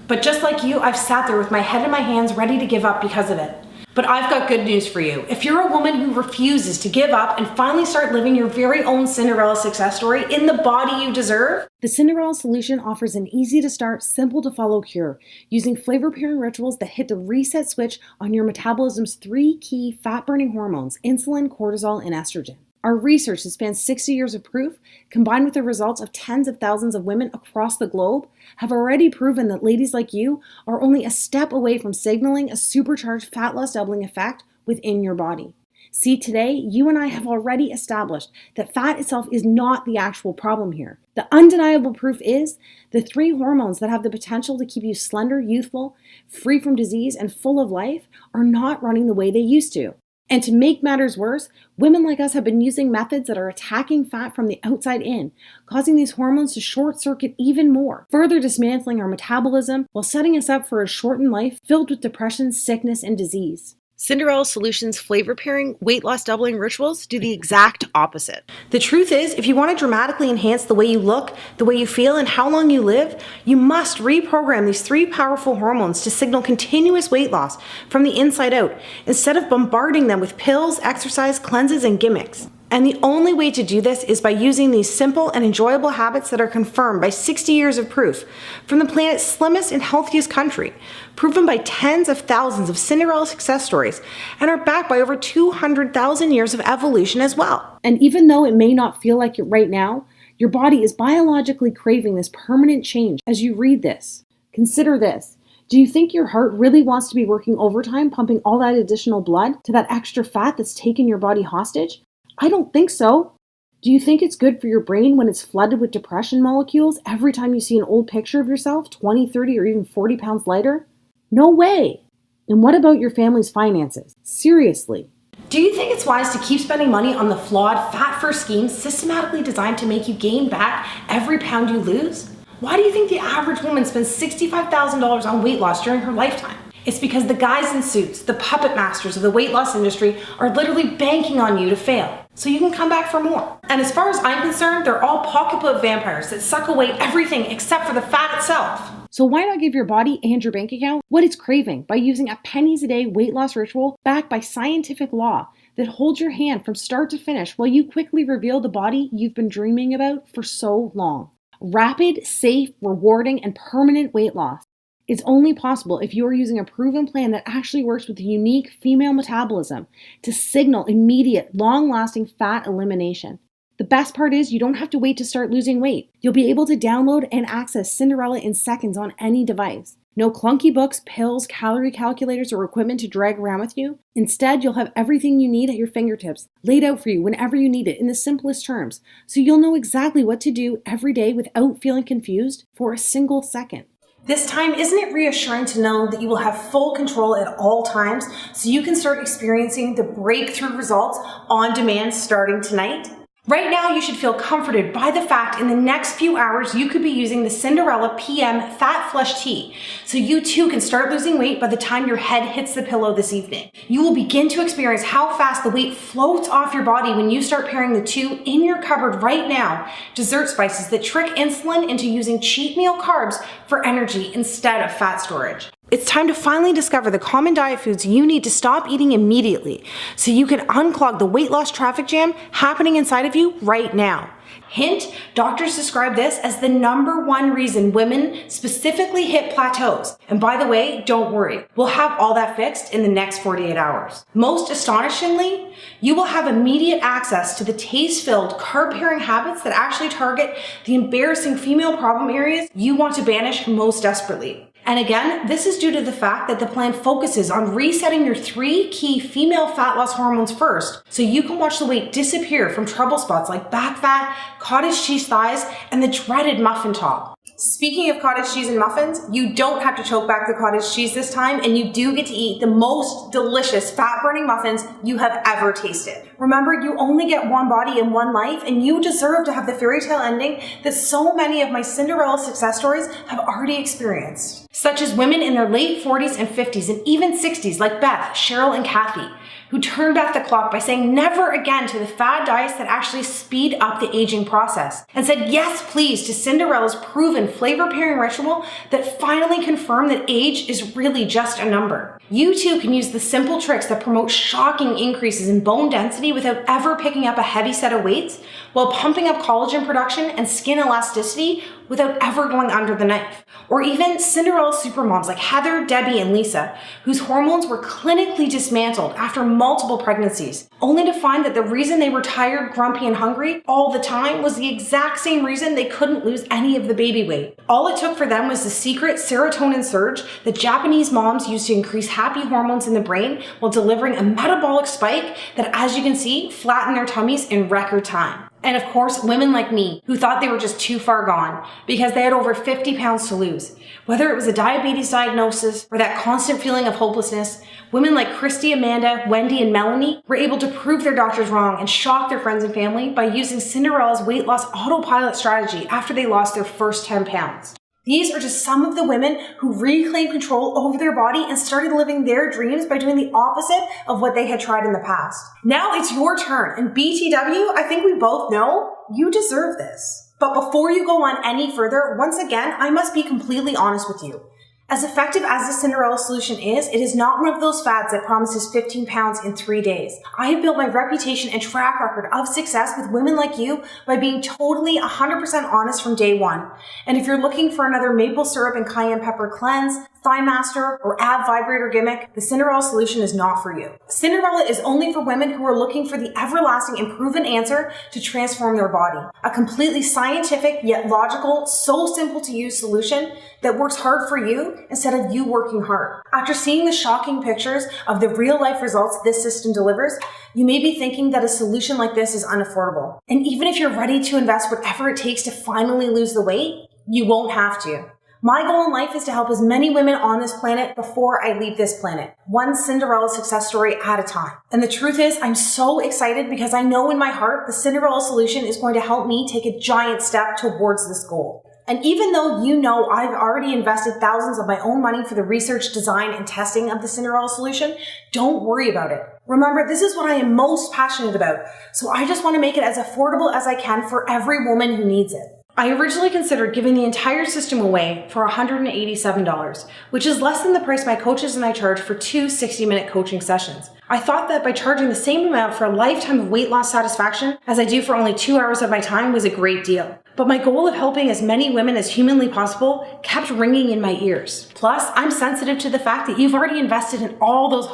But just like you, I've sat there with my head in my hands ready to give up because of it. But I've got good news for you. If you're a woman who refuses to give up and finally start living your very own Cinderella success story in the body you deserve, the Cinderella Solution offers an easy-to-start, simple-to-follow cure using flavor-pairing rituals that hit the reset switch on your metabolism's 3 key fat-burning hormones, insulin, cortisol, and estrogen. Our research that spans 60 years of proof, combined with the results of tens of thousands of women across the globe, have already proven that ladies like you are only a step away from signaling a supercharged fat loss doubling effect within your body. See, today, you and I have already established that fat itself is not the actual problem here. The undeniable proof is the 3 hormones that have the potential to keep you slender, youthful, free from disease, and full of life are not running the way they used to. And to make matters worse, women like us have been using methods that are attacking fat from the outside in, causing these hormones to short circuit even more, further dismantling our metabolism while setting us up for a shortened life filled with depression, sickness, and disease. Cinderella Solutions flavor pairing, weight loss doubling rituals do the exact opposite. the truth is, if you want to dramatically enhance the way you look, the way you feel, and how long you live, you must reprogram these 3 powerful hormones to signal continuous weight loss from the inside out, instead of bombarding them with pills, exercise, cleanses, and gimmicks. And the only way to do this is by using these simple and enjoyable habits that are confirmed by 60 years of proof from the planet's slimmest and healthiest country, proven by tens of thousands of Cinderella success stories, and are backed by over 200,000 years of evolution as well. And even though it may not feel like it right now, your body is biologically craving this permanent change as you read this. Consider this. Do you think your heart really wants to be working overtime, pumping all that additional blood to that extra fat that's taken your body hostage? I don't think so. Do you think it's good for your brain when it's flooded with depression molecules every time you see an old picture of yourself 20, 30, or even 40 pounds lighter? No way. And what about your family's finances? Seriously. Do you think it's wise to keep spending money on the flawed, fat-first schemes systematically designed to make you gain back every pound you lose? Why do you think the average woman spends $65,000 on weight loss during her lifetime? It's because the guys in suits, the puppet masters of the weight loss industry, are literally banking on you to fail, so you can come back for more. And as far as I'm concerned, they're all pocketbook vampires that suck away everything except for the fat itself. So why not give your body and your bank account what it's craving by using a pennies a day weight loss ritual backed by scientific law that holds your hand from start to finish while you quickly reveal the body you've been dreaming about for so long? Rapid, safe, rewarding, and permanent weight loss. It's only possible if you are using a proven plan that actually works with the unique female metabolism to signal immediate, long-lasting fat elimination. The best part is you don't have to wait to start losing weight. You'll be able to download and access Cinderella in seconds on any device. No clunky books, pills, calorie calculators, or equipment to drag around with you. Instead, you'll have everything you need at your fingertips, laid out for you whenever you need it in the simplest terms, so you'll know exactly what to do every day without feeling confused for a single second. This time, isn't it reassuring to know that you will have full control at all times so you can start experiencing the breakthrough results on demand starting tonight? Right now, you should feel comforted by the fact in the next few hours you could be using the Cinderella PM Fat Flush Tea, so you too can start losing weight by the time your head hits the pillow this evening. You will begin to experience how fast the weight floats off your body when you start pairing the 2 in your cupboard right now, dessert spices that trick insulin into using cheat meal carbs for energy instead of fat storage. It's time to finally discover the common diet foods you need to stop eating immediately so you can unclog the weight loss traffic jam happening inside of you right now. Hint, doctors describe this as the #1 reason women specifically hit plateaus. And by the way, don't worry, we'll have all that fixed in the next 48 hours. Most astonishingly, you will have immediate access to the taste-filled, carb-pairing habits that actually target the embarrassing female problem areas you want to banish most desperately. And again, this is due to the fact that the plan focuses on resetting your 3 key female fat loss hormones first, so you can watch the weight disappear from trouble spots like back fat, cottage cheese thighs, and the dreaded muffin top. Speaking of cottage cheese and muffins, you don't have to choke back the cottage cheese this time, and you do get to eat the most delicious fat-burning muffins you have ever tasted. Remember, you only get one body and one life, and you deserve to have the fairy tale ending that so many of my Cinderella success stories have already experienced, such as women in their late 40s and 50s and even 60s like Beth, Cheryl, and Kathy, who turned back the clock by saying never again to the fad diets that actually speed up the aging process, and said yes please to Cinderella's proven flavor pairing ritual that finally confirmed that age is really just a number. You too can use the simple tricks that promote shocking increases in bone density without ever picking up a heavy set of weights, while pumping up collagen production and skin elasticity without ever going under the knife. Or even Cinderella supermoms like Heather, Debbie, and Lisa, whose hormones were clinically dismantled after multiple pregnancies, only to find that the reason they were tired, grumpy, and hungry all the time was the exact same reason they couldn't lose any of the baby weight. All it took for them was the secret serotonin surge that Japanese moms use to increase happy hormones in the brain while delivering a metabolic spike that, as you can see, flattened their tummies in record time. And of course, women like me who thought they were just too far gone because they had over 50 pounds to lose. Whether it was a diabetes diagnosis or that constant feeling of hopelessness, women like Christy, Amanda, Wendy, and Melanie were able to prove their doctors wrong and shock their friends and family by using Cinderella's weight loss autopilot strategy after they lost their first 10 pounds. These are just some of the women who reclaimed control over their body and started living their dreams by doing the opposite of what they had tried in the past. Now it's your turn, and BTW, I think we both know you deserve this. But before you go on any further, once again, I must be completely honest with you. As effective as the Cinderella solution is, it is not one of those fads that promises 15 pounds in 3 days. I have built my reputation and track record of success with women like you by being totally 100% honest from day one. And if you're looking for another maple syrup and cayenne pepper cleanse, thigh master, or ab vibrator gimmick, the Cinderella solution is not for you. Cinderella is only for women who are looking for the everlasting and proven answer to transform their body. A completely scientific yet logical, so simple to use solution that works hard for you instead of you working hard. After seeing the shocking pictures of the real life results this system delivers, you may be thinking that a solution like this is unaffordable. And even if you're ready to invest whatever it takes to finally lose the weight, you won't have to. My goal in life is to help as many women on this planet before I leave this planet, one Cinderella success story at a time. And the truth is, I'm so excited because I know in my heart the Cinderella solution is going to help me take a giant step towards this goal. And even though you know I've already invested thousands of my own money for the research, design, and testing of the Cinderella solution, don't worry about it. Remember, this is what I am most passionate about, so I just want to make it as affordable as I can for every woman who needs it. I originally considered giving the entire system away for $187, which is less than the price my coaches and I charge for 2 60-minute coaching sessions. I thought that by charging the same amount for a lifetime of weight loss satisfaction as I do for only 2 hours of my time was a great deal. But my goal of helping as many women as humanly possible kept ringing in my ears. Plus, I'm sensitive to the fact that you've already invested in all those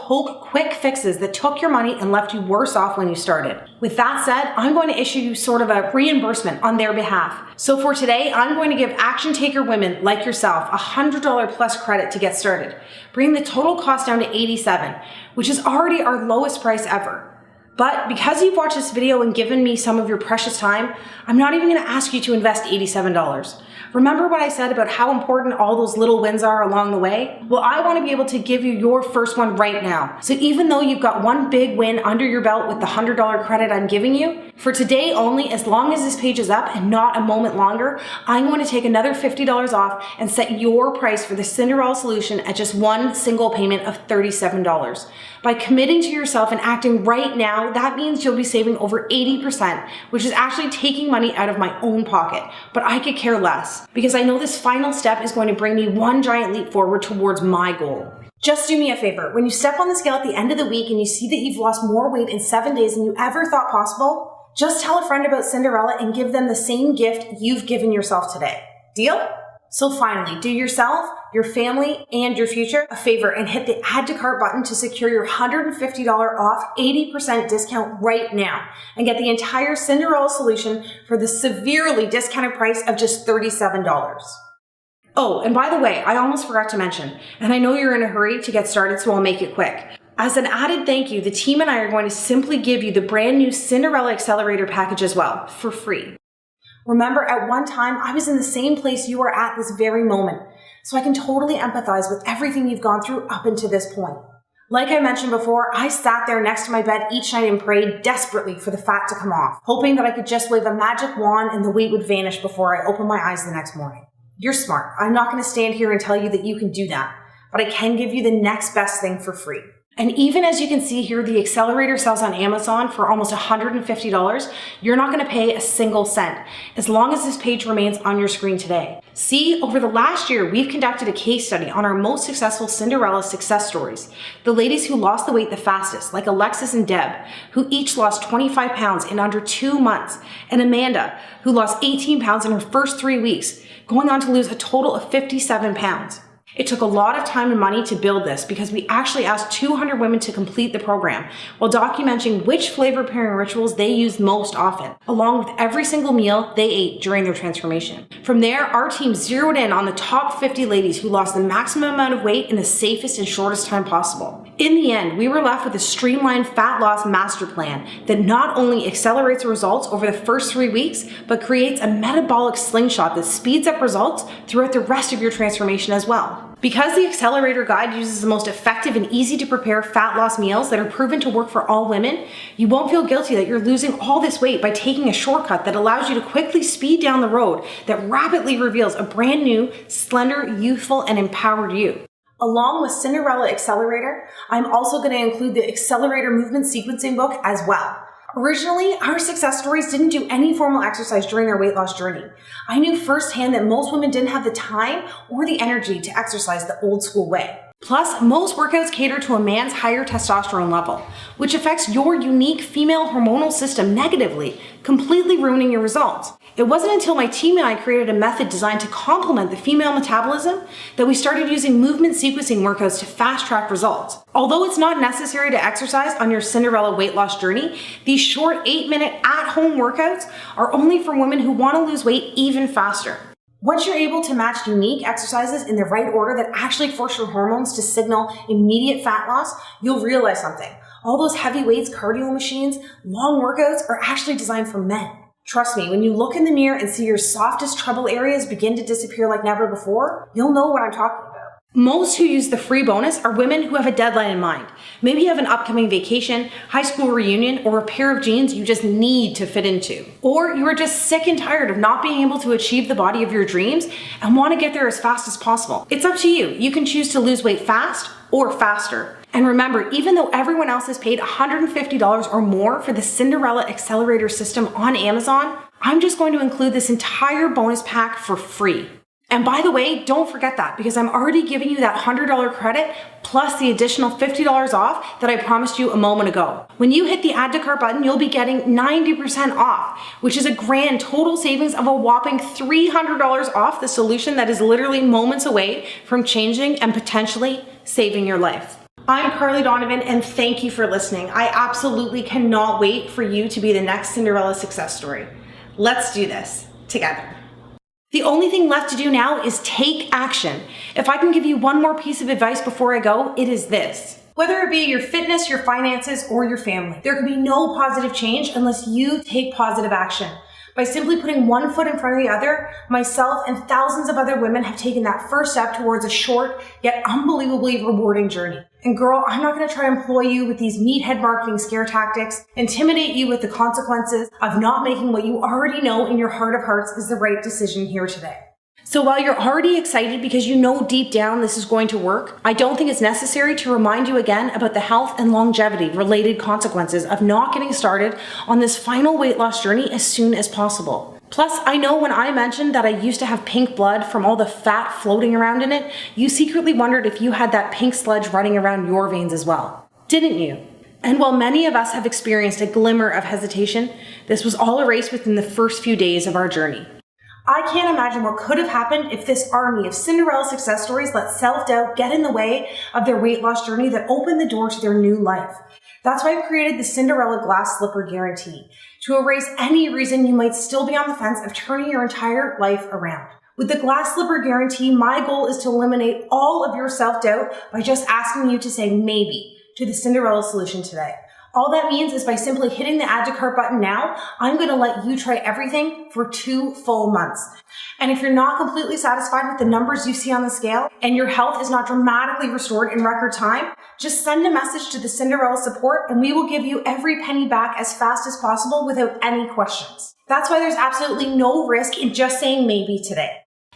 quick fixes that took your money and left you worse off when you started. With that said, I'm going to issue you sort of a reimbursement on their behalf. So for today, I'm going to give action taker women like yourself a $100 plus credit to get started, bringing the total cost down to $87, which is already our lowest price ever. But because you've watched this video and given me some of your precious time, I'm not even going to ask you to invest $87. Remember what I said about how important all those little wins are along the way? Well, I want to be able to give you your first one right now. So even though you've got one big win under your belt with the $100 credit I'm giving you, for today only, as long as this page is up and not a moment longer, I'm going to take another $50 off and set your price for the Cinderella solution at just one single payment of $37. By committing to yourself and acting right now, that means you'll be saving over 80%, which is actually taking money out of my own pocket. But I could care less, because I know this final step is going to bring me one giant leap forward towards my goal. Just do me a favor. When you step on the scale at the end of the week and you see that you've lost more weight in 7 days than you ever thought possible, just tell a friend about Cinderella and give them the same gift you've given yourself today. Deal? So finally, do yourself, your family, and your future a favor and hit the add to cart button to secure your $150 off 80% discount right now and get the entire Cinderella solution for the severely discounted price of just $37. Oh, and by the way, I almost forgot to mention, and I know you're in a hurry to get started, so I'll make it quick. As an added thank you, the team and I are going to simply give you the brand new Cinderella Accelerator package as well, for free. Remember, at one time, I was in the same place you are at this very moment, so I can totally empathize with everything you've gone through up until this point. Like I mentioned before, I sat there next to my bed each night and prayed desperately for the fat to come off, hoping that I could just wave a magic wand and the weight would vanish before I opened my eyes the next morning. You're smart. I'm not going to stand here and tell you that you can do that, but I can give you the next best thing for free. And even as you can see here, the accelerator sells on Amazon for almost $150. You're not going to pay a single cent as long as this page remains on your screen today. See, over the last year, we've conducted a case study on our most successful Cinderella success stories. The ladies who lost the weight the fastest, like Alexis and Deb, who each lost 25 pounds in under 2 months, and Amanda, who lost 18 pounds in her first 3 weeks, going on to lose a total of 57 pounds. It took a lot of time and money to build this because we actually asked 200 women to complete the program while documenting which flavor pairing rituals they used most often, along with every single meal they ate during their transformation. From there, our team zeroed in on the top 50 ladies who lost the maximum amount of weight in the safest and shortest time possible. In the end, we were left with a streamlined fat loss master plan that not only accelerates results over the first 3 weeks, but creates a metabolic slingshot that speeds up results throughout the rest of your transformation as well. Because the Accelerator Guide uses the most effective and easy to prepare fat loss meals that are proven to work for all women, you won't feel guilty that you're losing all this weight by taking a shortcut that allows you to quickly speed down the road that rapidly reveals a brand new, slender, youthful, and empowered you. Along with Cinderella Accelerator, I'm also going to include the Accelerator Movement Sequencing book as well. Originally, our success stories didn't do any formal exercise during their weight loss journey. I knew firsthand that most women didn't have the time or the energy to exercise the old school way. Plus, most workouts cater to a man's higher testosterone level, which affects your unique female hormonal system negatively, completely ruining your results. It wasn't until my team and I created a method designed to complement the female metabolism that we started using movement sequencing workouts to fast-track results. Although it's not necessary to exercise on your Cinderella weight loss journey, these short 8-minute at-home workouts are only for women who want to lose weight even faster. Once you're able to match unique exercises in the right order that actually force your hormones to signal immediate fat loss, you'll realize something. All those heavy weights, cardio machines, long workouts are actually designed for men. Trust me, when you look in the mirror and see your softest trouble areas begin to disappear like never before, you'll know what I'm talking about. Most who use the free bonus are women who have a deadline in mind. Maybe you have an upcoming vacation, high school reunion, or a pair of jeans you just need to fit into. Or you are just sick and tired of not being able to achieve the body of your dreams and want to get there as fast as possible. It's up to you. You can choose to lose weight fast or faster. And remember, even though everyone else has paid $150 or more for the Cinderella Accelerator system on Amazon, I'm just going to include this entire bonus pack for free. And by the way, don't forget that because I'm already giving you that $100 credit plus the additional $50 off that I promised you a moment ago. When you hit the add to cart button, you'll be getting 90% off, which is a grand total savings of a whopping $300 off the solution that is literally moments away from changing and potentially saving your life. I'm Carly Donovan and thank you for listening. I absolutely cannot wait for you to be the next Cinderella success story. Let's do this together. The only thing left to do now is take action. If I can give you one more piece of advice before I go, it is this. Whether it be your fitness, your finances, or your family, there can be no positive change unless you take positive action. By simply putting one foot in front of the other, myself and thousands of other women have taken that first step towards a short yet unbelievably rewarding journey. And girl, I'm not going to try to employ you with these meathead marketing scare tactics, intimidate you with the consequences of not making what you already know in your heart of hearts is the right decision here today. So while you're already excited because you know deep down this is going to work, I don't think it's necessary to remind you again about the health and longevity related consequences of not getting started on this final weight loss journey as soon as possible. Plus, I know when I mentioned that I used to have pink blood from all the fat floating around in it, you secretly wondered if you had that pink sludge running around your veins as well. Didn't you? And while many of us have experienced a glimmer of hesitation, this was all erased within the first few days of our journey. I can't imagine what could have happened if this army of Cinderella success stories let self-doubt get in the way of their weight loss journey that opened the door to their new life. That's why I've created the Cinderella Glass Slipper Guarantee, to erase any reason you might still be on the fence of turning your entire life around. With the Glass Slipper Guarantee, my goal is to eliminate all of your self-doubt by just asking you to say maybe to the Cinderella solution today. All that means is by simply hitting the add to cart button now, I'm going to let you try everything for 2 full months. And if you're not completely satisfied with the numbers you see on the scale and your health is not dramatically restored in record time, just send a message to the Cinderella support and we will give you every penny back as fast as possible without any questions. That's why there's absolutely no risk in just saying maybe today.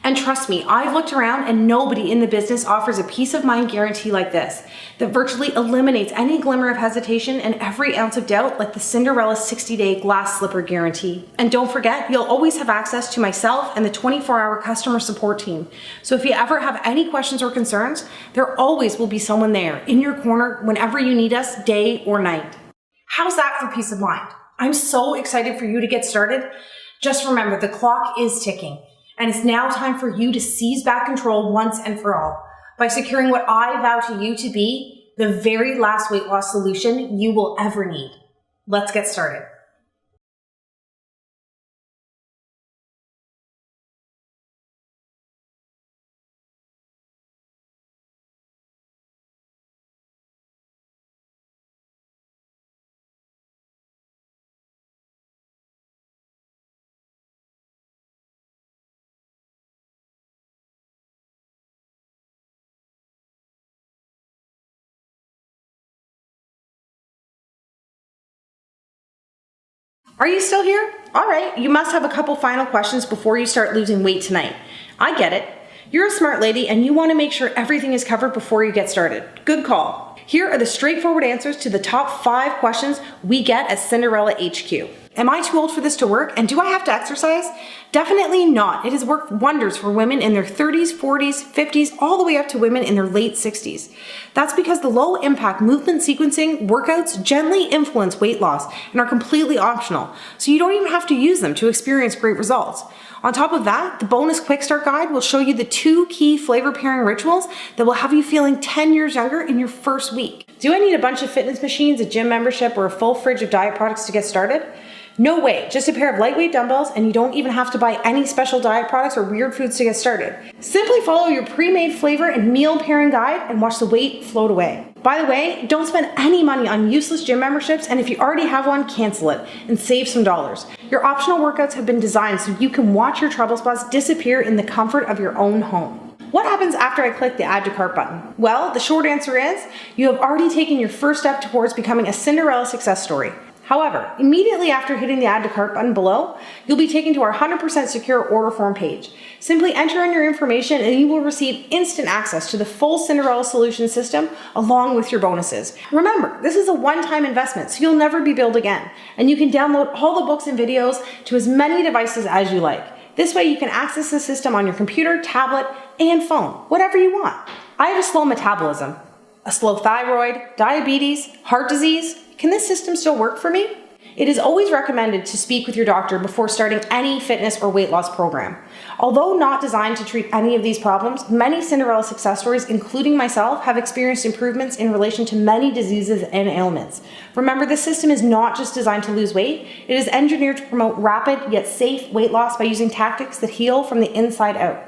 And trust me, I've looked around and nobody in the business offers a peace of mind guarantee like this that virtually eliminates any glimmer of hesitation and every ounce of doubt like the Cinderella 60-day glass slipper guarantee. And don't forget, you'll always have access to myself and the 24-hour customer support team. So if you ever have any questions or concerns, there always will be someone there in your corner whenever you need us, day or night. How's that for peace of mind? I'm so excited for you to get started. Just remember, the clock is ticking. And it's now time for you to seize back control once and for all by securing what I vow to you to be the very last weight loss solution you will ever need. Let's get started. Are you still here? All right, you must have a couple final questions before you start losing weight tonight. I get it. You're a smart lady and you want to make sure everything is covered before you get started. Good call. Here are the straightforward answers to the top 5 questions we get at Cinderella HQ. Am I too old for this to work, and do I have to exercise? Definitely not. It has worked wonders for women in their 30s, 40s, 50s, all the way up to women in their late 60s. That's because the low impact movement sequencing workouts gently influence weight loss and are completely optional, so you don't even have to use them to experience great results. On top of that, the bonus quick start guide will show you the 2 key flavor pairing rituals that will have you feeling 10 years younger in your first week. Do I need a bunch of fitness machines, a gym membership, or a full fridge of diet products to get started? No way, just a pair of lightweight dumbbells, and you don't even have to buy any special diet products or weird foods to get started. Simply follow your pre-made flavor and meal pairing guide and watch the weight float away. By the way, don't spend any money on useless gym memberships, and if you already have one, cancel it and save some dollars. Your optional workouts have been designed so you can watch your trouble spots disappear in the comfort of your own home. What happens after I click the Add to Cart button? Well, the short answer is you have already taken your first step towards becoming a Cinderella success story. However, immediately after hitting the Add to Cart button below, you'll be taken to our 100% secure order form page. Simply enter in your information and you will receive instant access to the full Cinderella solution system along with your bonuses. Remember, this is a one-time investment, so you'll never be billed again. And you can download all the books and videos to as many devices as you like. This way you can access the system on your computer, tablet, and phone, whatever you want. I have a slow metabolism, a slow thyroid, diabetes, heart disease. Can this system still work for me? It is always recommended to speak with your doctor before starting any fitness or weight loss program. Although not designed to treat any of these problems, many Cinderella success stories, including myself, have experienced improvements in relation to many diseases and ailments. Remember, this system is not just designed to lose weight, it is engineered to promote rapid yet safe weight loss by using tactics that heal from the inside out.